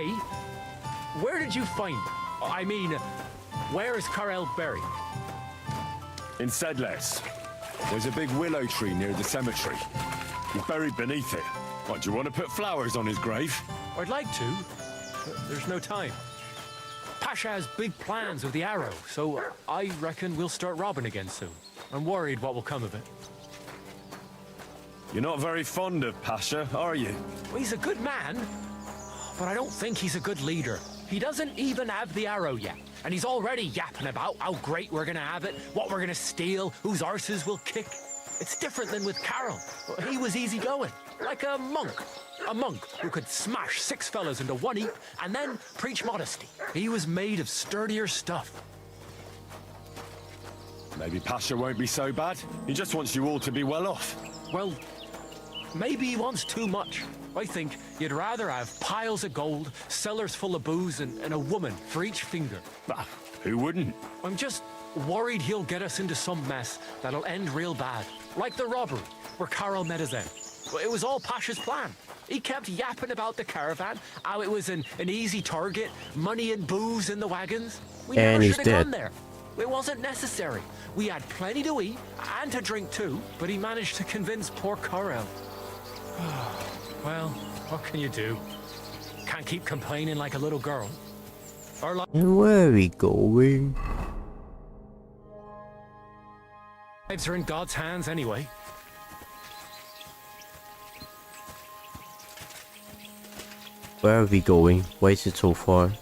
Hey, where did you find... I mean, where is Karel buried? In Sedles. There's a big willow tree near the cemetery. He's buried beneath it. What, do you want to put flowers on his grave? I'd like to, but there's no time. Pasha has big plans with the arrow, so I reckon we'll start robbing again soon. I'm worried what will come of it. You're not very fond of Pasha, are you? Well, he's a good man, but I don't think he's a good leader. He doesn't even have the arrow yet, and he's already yapping about how great we're gonna have it, what we're gonna steal, whose arses we'll kick. It's different than with Karel. He was easygoing, like a monk. A monk who could smash 6 fellas into one heap and then preach modesty. He was made of sturdier stuff. Maybe Pasha won't be so bad. He just wants you all to be well off. Well, maybe he wants too much. I think you'd rather have piles of gold, cellars full of booze, and a woman for each finger. Bah, who wouldn't? I'm just worried he'll get us into some mess that'll end real bad. Like the robbery, where Karel met us end. It was all Pasha's plan. He kept yapping about the caravan, how it was an easy target, money and booze in the wagons. We never should have gone there. It wasn't necessary. We had plenty to eat and to drink too, but he managed to convince poor Karel. Well, what can you do? Can't keep complaining like a little girl. And where are we going? Lives are in God's hands anyway. Where are we going? Why is it so far?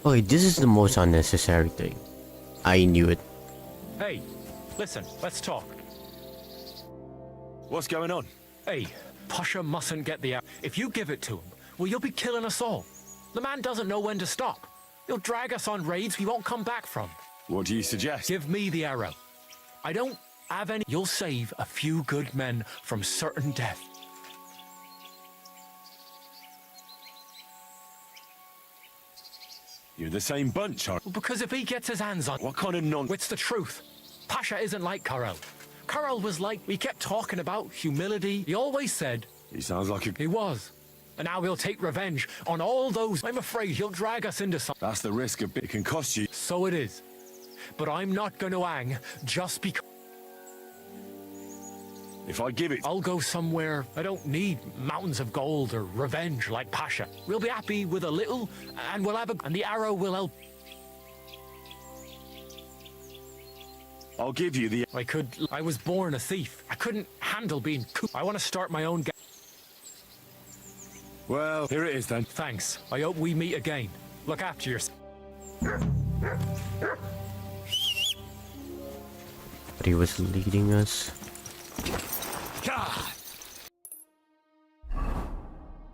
Okay, this is the most unnecessary thing. I knew it. Hey, listen, let's talk. What's going on? Hey, Pasha mustn't get the arrow. If you give it to him, well, you'll be killing us all. The man doesn't know when to stop. He'll drag us on raids we won't come back from. What do you suggest? Give me the arrow. I don't have any. You'll save a few good men from certain death. You're the same bunch, aren't you? Because if he gets his hands on... What kind of nonsense? It's the truth. Pasha isn't like Karel. Karel was like... We kept talking about humility. He always said... He sounds like a... He was. And now he'll take revenge on all those... I'm afraid he'll drag us into some... That's the risk of it can cost you. So it is. But I'm not going to hang just because... If I give it... I'll go somewhere. I don't need mountains of gold or revenge like Pasha. We'll be happy with a little, and we'll have a... And the arrow will help. I'll give you the... I was born a thief. I couldn't handle being... I want to start my own... Well, here it is then. Thanks. I hope we meet again. Look after yourself. But he was leading us. God.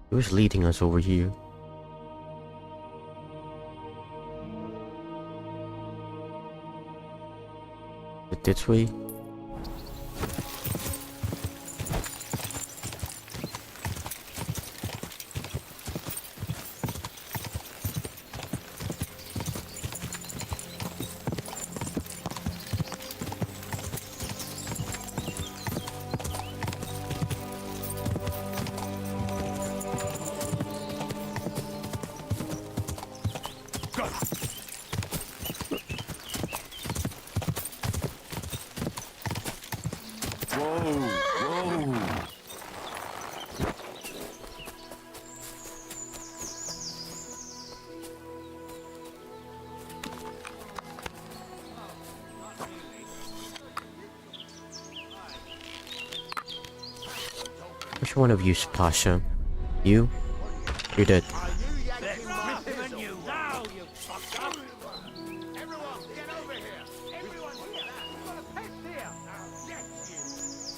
He was leading us over here. But this way? Which one of you's Pasha? You? You're dead.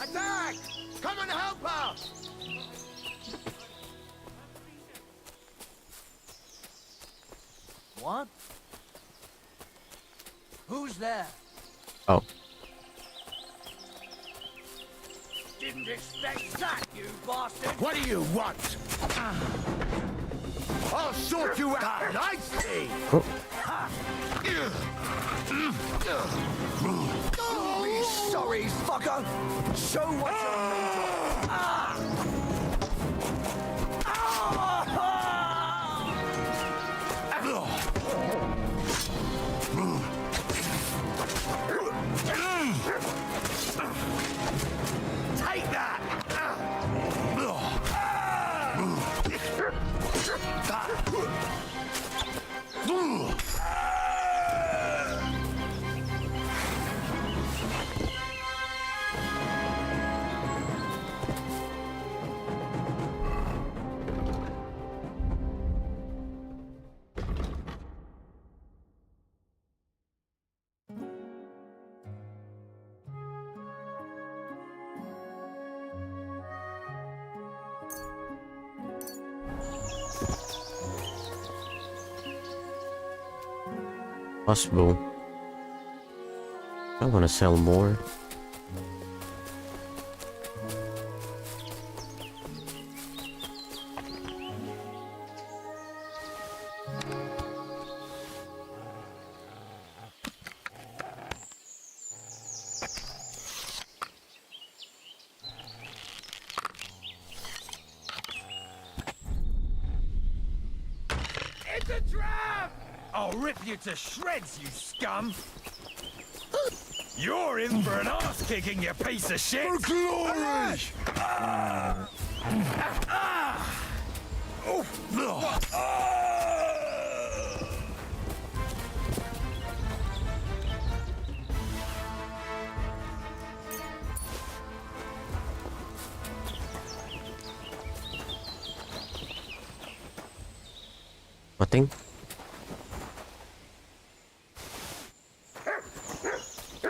Attack! Come and help us! What? Who's there? Oh. Didn't expect that, you bastard! What do you want? I'll sort you out, I see! Oh. Be sorry, fucker! Show what you're made of! Take that! Possible. I want to sell more. It's a trap! I'll rip you to shreds, you scum! You're in for an ass-kicking, you piece of shit! For glory! Nothing?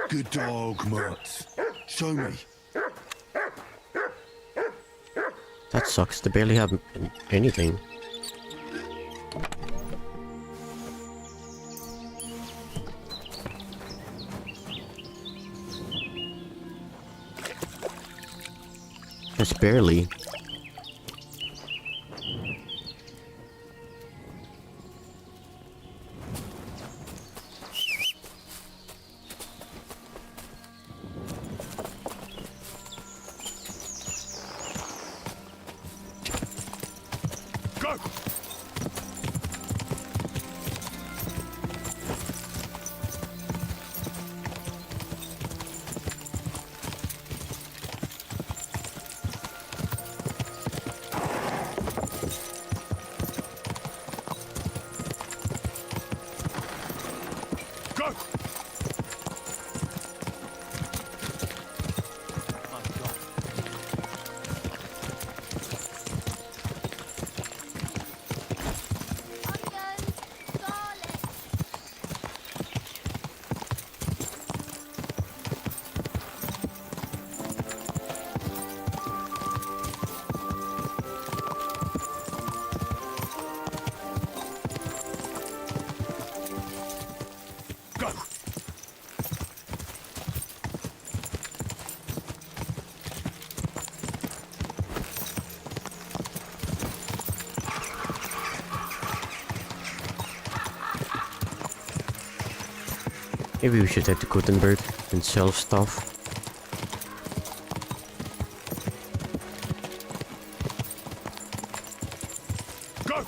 Good dog, Mutt. Show me. That sucks. They barely have anything. Just barely. Maybe we should head to Gutenberg and sell stuff. Go!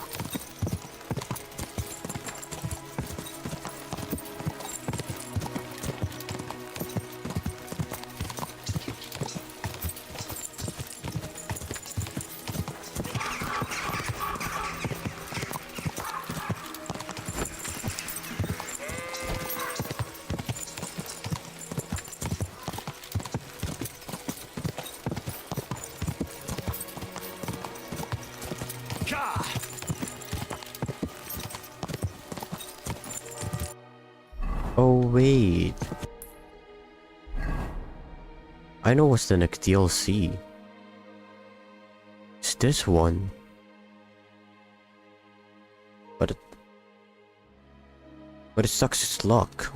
Oh wait. I know what's the next DLC. It's this one. But it sucks its luck.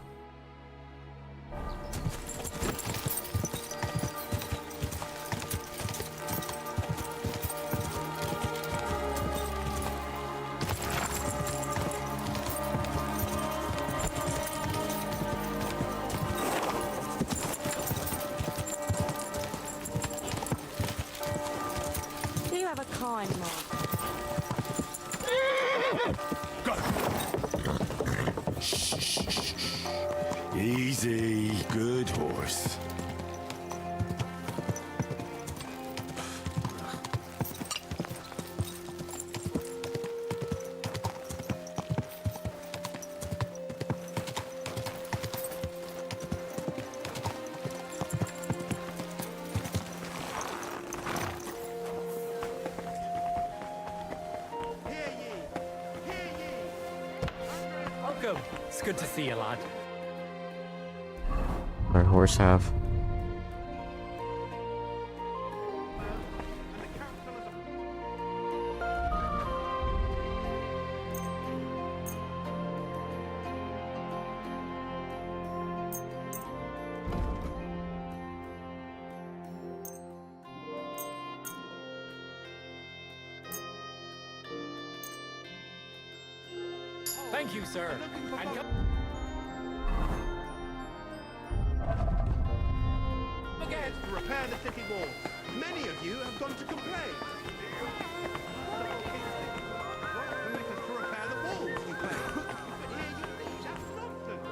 have a kind Easy, good horse. Welcome. It's good to see you, lad. Our horse have. Thank you, sir. And Again, to repair the city wall. Many of you have gone to complain. To repair the walls, you claim. But here you leave. That's nonsense.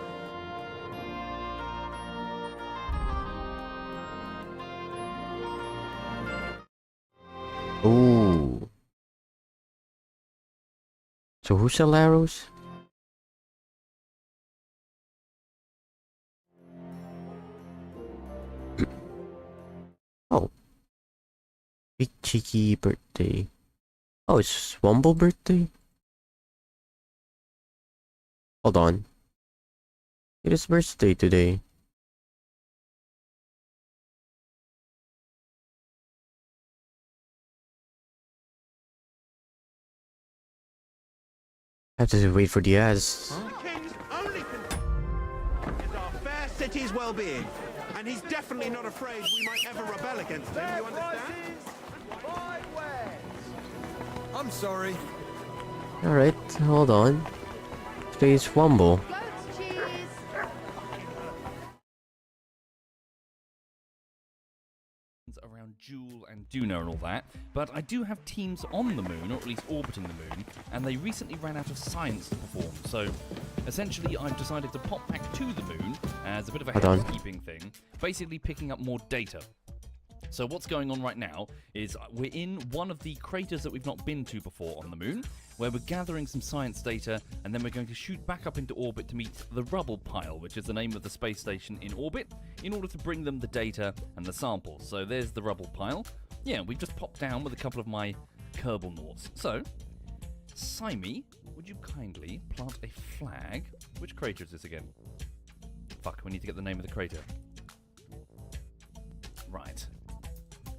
Ooh. So who sell arrows? Oh. Big cheeky birthday. Oh, it's Womble birthday? Hold on. It is birthday today. I have to wait for the ads. The king's only concern is our fair city's well-being, and he's definitely not afraid we might ever rebel against him. You understand? I'm sorry. Alright, hold on. Today's Womble. Around Jewel and Duna and all that, but I do have teams on the moon, or at least orbiting the moon, and they recently ran out of science to perform, so essentially I've decided to pop back to the moon as a bit of a housekeeping thing, basically picking up more data. So what's going on right now is we're in one of the craters that we've not been to before on the moon, where we're gathering some science data, and then we're going to shoot back up into orbit to meet the rubble pile, which is the name of the space station in orbit, in order to bring them the data and the samples. So there's the rubble pile. Yeah, we've just popped down with a couple of my Kerbal Nauts. So, Simi, would you kindly plant a flag? Which crater is this again? Fuck, we need to get the name of the crater. Right.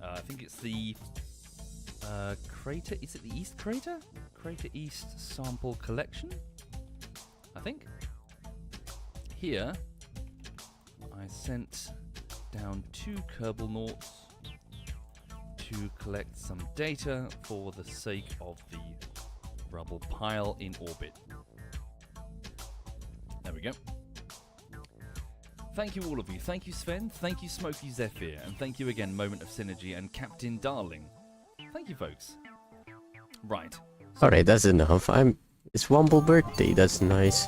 I think it's the crater. Is it the East crater? Crater East sample collection, I think. Here, I sent down 2 Kerbal Nauts to collect some data for the sake of the rubble pile in orbit. There we go. Thank you all of you. Thank you Sven, thank you Smokey Zephyr, and thank you again Moment of Synergy and Captain Darling. Thank you folks. Right. Alright, that's enough. It's Womble birthday, that's nice.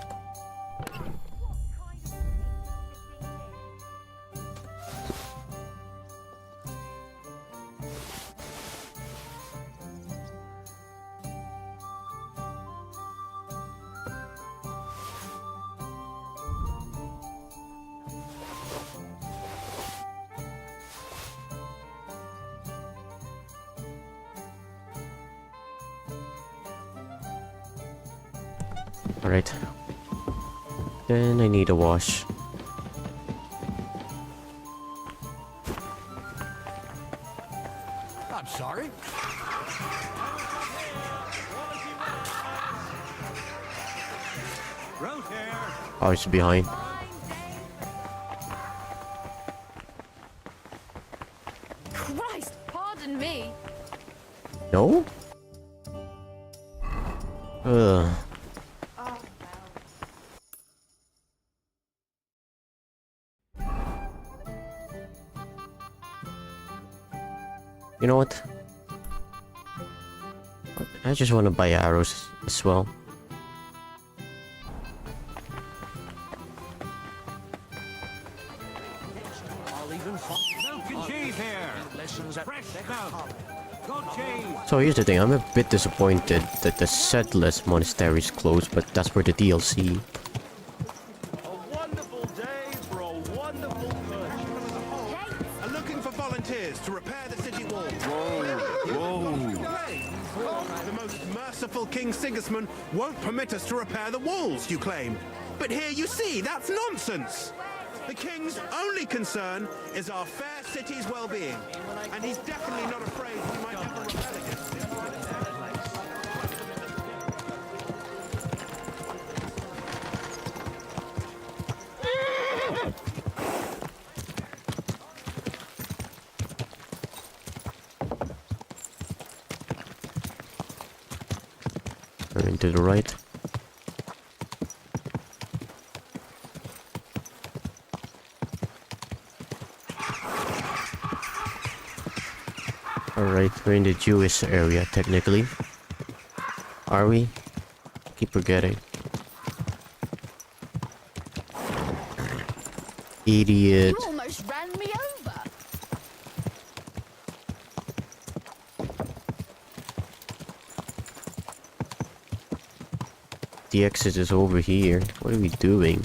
Alright. Then I need a wash. I'm sorry. Oh, it's behind. Christ, pardon me. No? Ugh. You know what? I just want to buy arrows as well. So here's the thing, I'm a bit disappointed that the Settlers Monastery is closed, but that's for the DLC. Are looking for volunteers to repair the city wall. The most merciful King Sigismund won't permit us to repair the walls, you claim. But here you see, that's nonsense. The King's only concern is our fair city's well-being, and he's definitely not afraid we might ever rebel against him. Turn to the right. Alright, we're in the Jewish area, technically. Are we? Keep forgetting. Idiot. You almost ran me over. The exit is over here. What are we doing?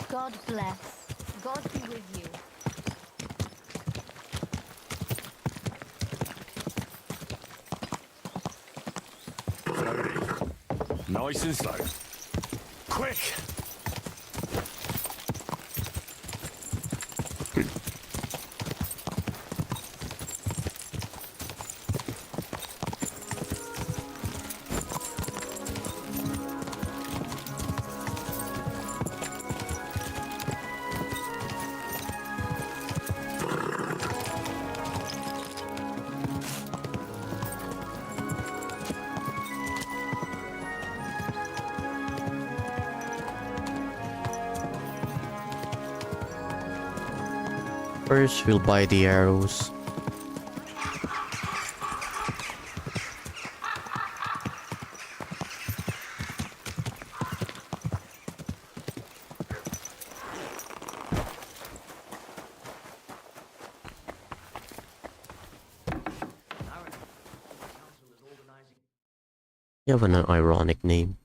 God bless. God be with you. Nice and slow. Quick! First, we'll buy the arrows. You have an ironic name.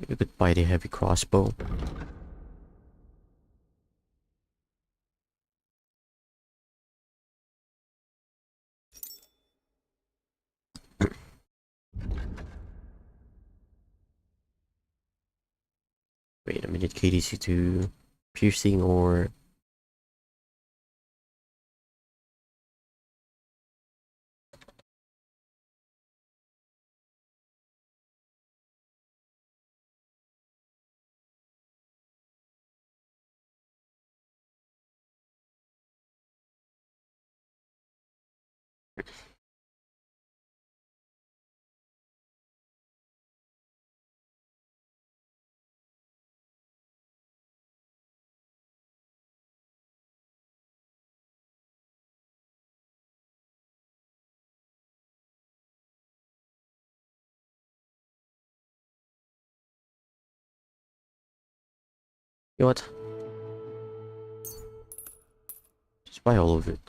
You could buy the heavy crossbow. Wait a minute, KDC2 piercing or you know what? Just buy all of it.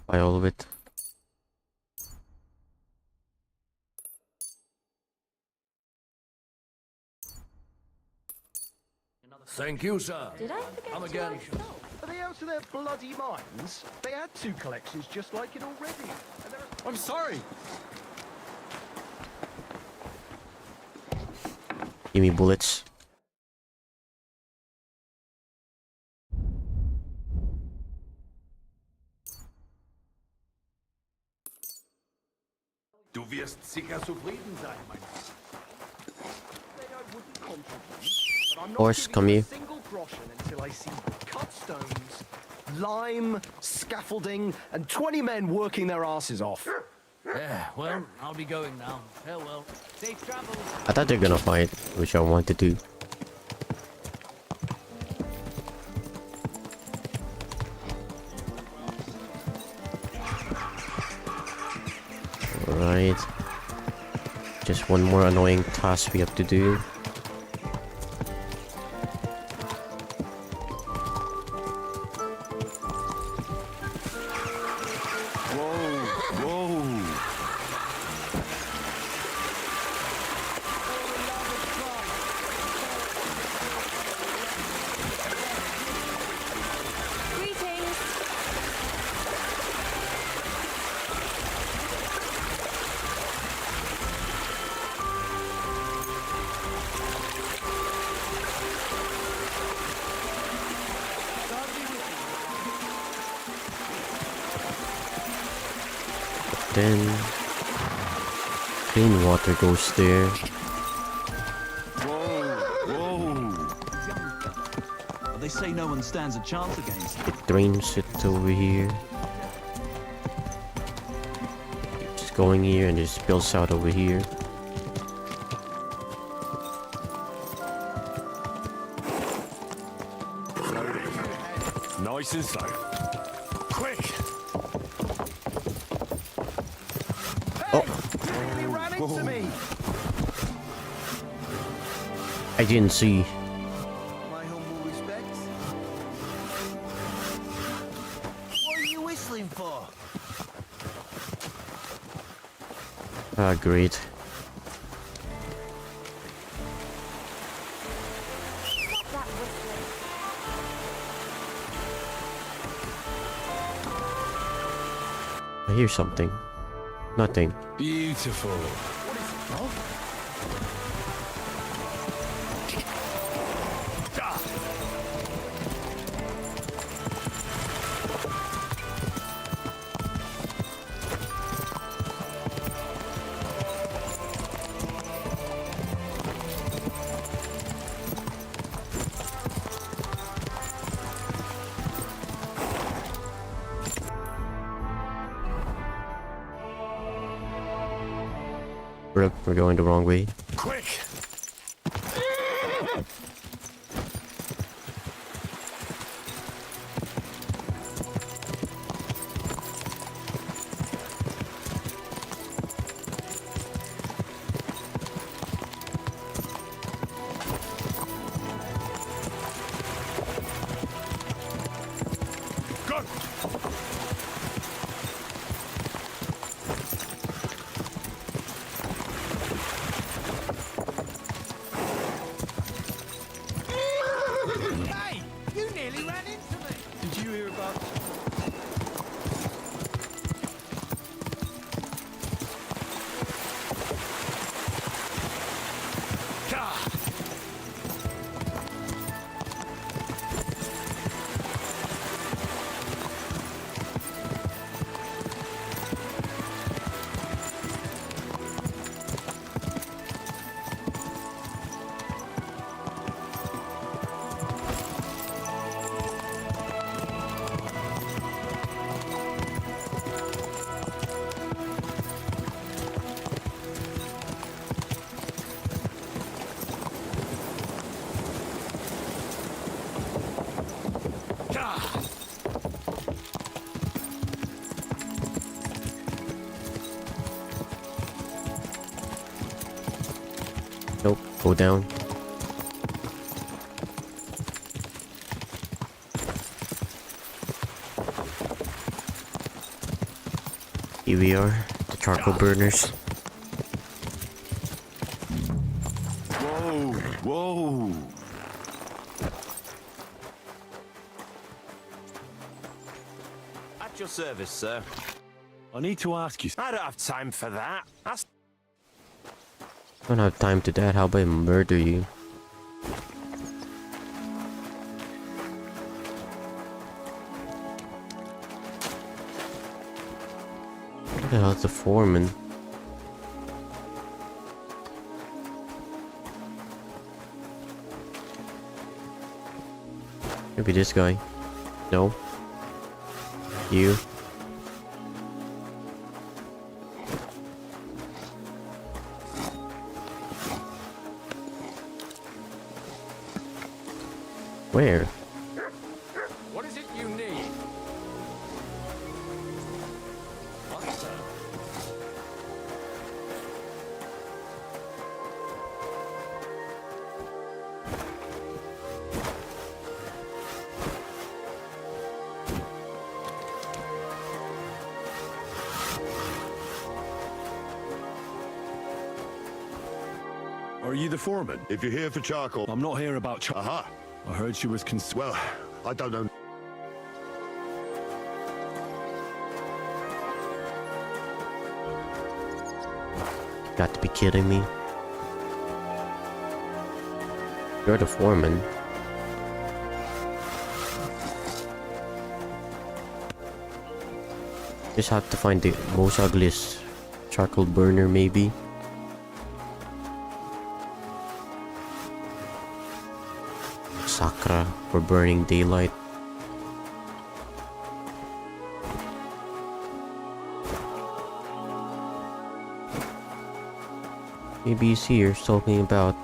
Buy all of it. Thank you, sir. Did I forget Come to again. Are they out of their bloody minds? They had two collections just like it already. I'm sorry. Give me bullets. Du wirst sicher zufrieden sein, mein Horse, come here. Single groschen until I see cut stones, lime, scaffolding, and 20 men working their asses off. Yeah, well, I'll be going now. Farewell. Safe travels. I thought they're gonna fight, which I wanted to. Alright. Just one more annoying task we have to do. Then clean water goes there. But they say no one stands a chance against them. It drains it over here. Just going here and just spills out over here. Nice and slow. Quick! He ran into me. I didn't see. My humble respects. What are you whistling for? Ah, great. Stop that whistling. I hear something. Nothing. Beautiful. We're going the wrong way. Quick! Go! Hey! You nearly ran into me! Did you hear about... Nope, go down. Here we are, the charcoal burners. Whoa! Whoa! At your service, sir. I need to ask you. I don't have time for that. That's... I don't have time to that. How about I murder you? What the hell's the foreman? Maybe this guy. No. You. Where? What is it you need? What, sir? Are you the foreman? If you're here for charcoal... I'm not here about Aha! I heard she was Well, I don't know. Got to be kidding me. You're the foreman. Just have to find the most ugliest charcoal burner, maybe. Sakra for burning daylight. Maybe he's here talking about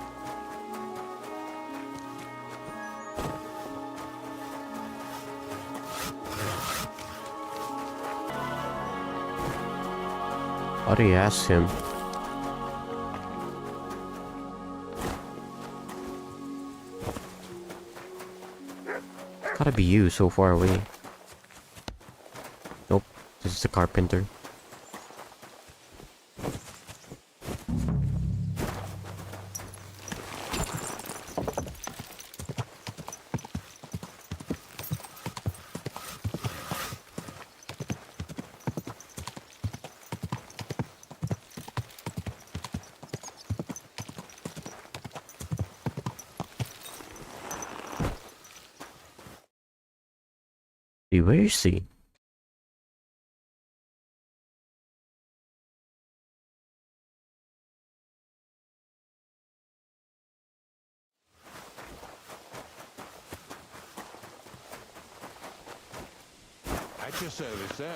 how do you ask him? Gotta be you so far away. Nope, this is the carpenter. Where is he? At your service, sir.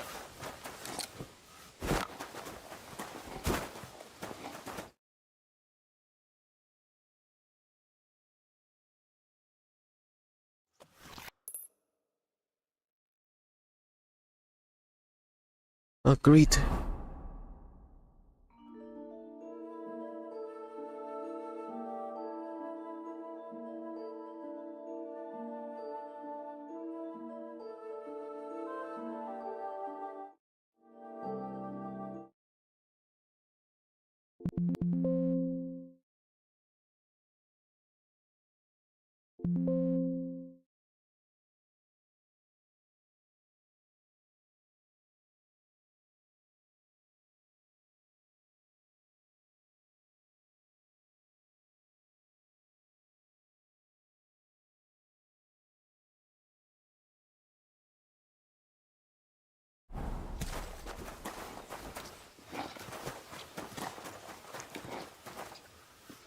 Agreed.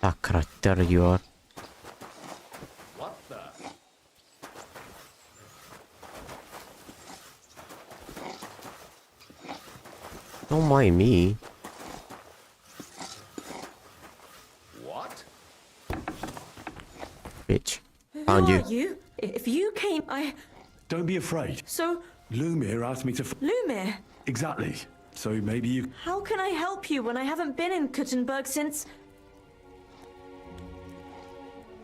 Sakra, there you are. What the? Don't mind me. What? Bitch. Who Found are you. you? If you came, Don't be afraid. So, Lumir asked me to... Lumir, Exactly. So maybe you... how can I help you when I haven't been in Kuttenberg since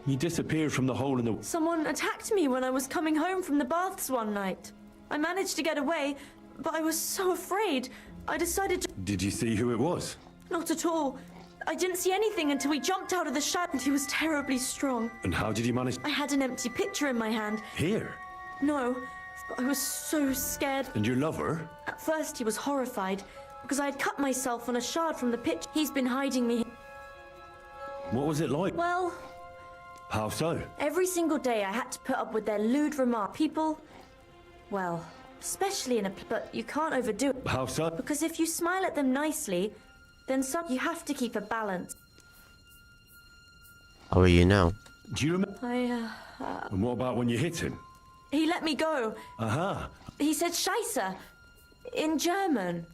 You disappeared from the hole in the... someone attacked me when I was coming home from the baths one night? I managed to get away, but I was so afraid. I decided to... Did you see who it was? Not at all. I didn't see anything until he jumped out of the shadow and he was terribly strong. And how did you manage... I had an empty pitcher in my hand. Here? No, but I was so scared. And your lover? At first he was horrified, because I had cut myself on a shard from the pitch. He's been hiding me. What was it like? Well, How so? every single day I had to put up with their lewd remarks. People, well, especially in a... but you can't overdo it. How so? Because if you smile at them nicely, then you have to keep a balance. How are you now? Do you remember? And what about when you hit him? He let me go. Aha. He said Scheisse in German.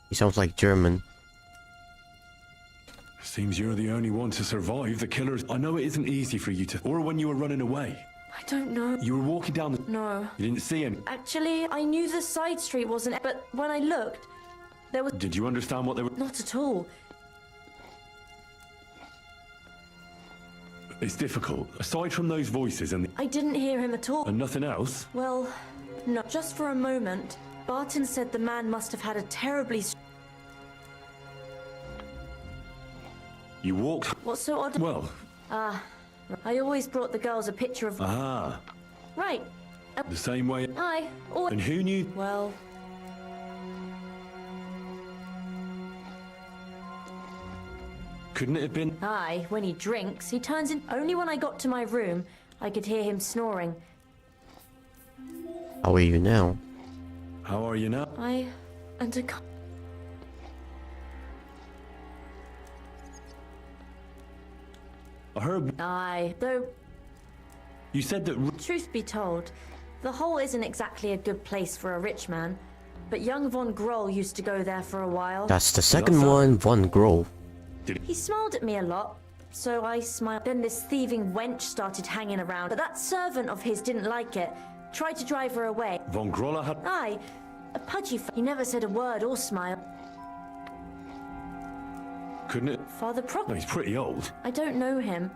He sounds like German. Seems you're the only one to survive the killers. I know it isn't easy for you to... Or when you were running away. I don't know. You were walking down the... No. You didn't see him. Actually, I knew the side street wasn't... But when I looked, there was... Did you understand what they were... Not at all. It's difficult. Aside from those voices and... I didn't hear him at all. And nothing else? Well, no. Just for a moment, Barton said the man must have had a terribly... You walked... What's so odd? Well... I always brought the girls a picture of... Ah. Right. The same way... Aye. Or... And who knew... Well... Couldn't it have been... Aye, when he drinks, he turns in... Only when I got to my room, I could hear him snoring. How are you now? How are you now? And a... I heard... Aye, though... You said that... Truth be told, the hole isn't exactly a good place for a rich man. But young Von Groll used to go there for a while. That's the second one, Von Groll. He smiled at me a lot, so I smiled. Then this thieving wench started hanging around, but that servant of his didn't like it. Tried to drive her away. Von Groll had... Aye, a pudgy he never said a word or smiled. Couldn't it... Father Proc... No, he's pretty old. I don't know him.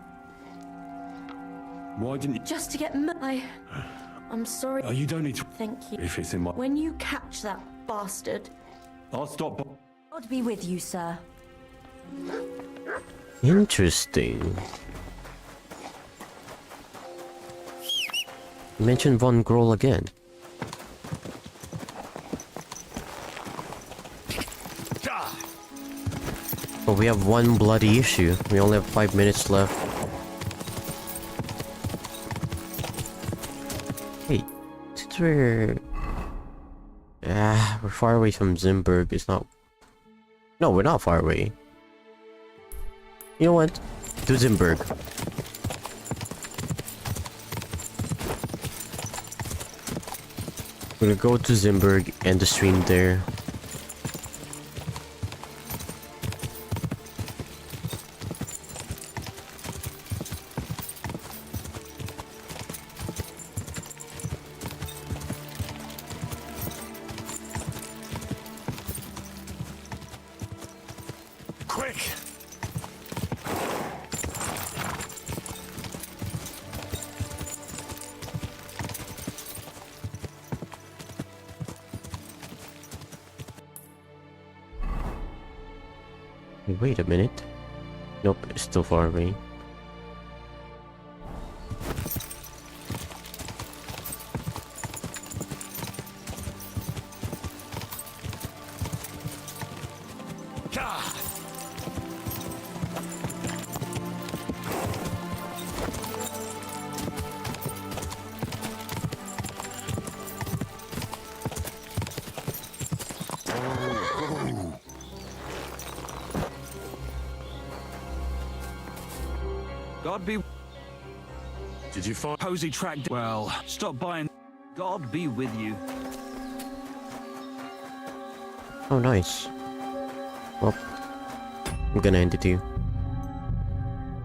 Why didn't you... Just to get I'm sorry. Oh, you don't need to... Thank you. If it's in my... When you catch that bastard... I'll stop... God be with you, sir. Interesting. Mention Von Groll again. But we have one bloody issue. We only have 5 minutes left. Hey, since we're far away from Zimberg. It's not... No, we're not far away. You know what? To Zimberg. We're gonna go to Zimberg, end the stream there. Quick! Wait a minute. Nope, it's still far away. God be... Did you find... Posey tracked... Well, stop buying... God be with you. Oh, nice. Well, I'm gonna end it here.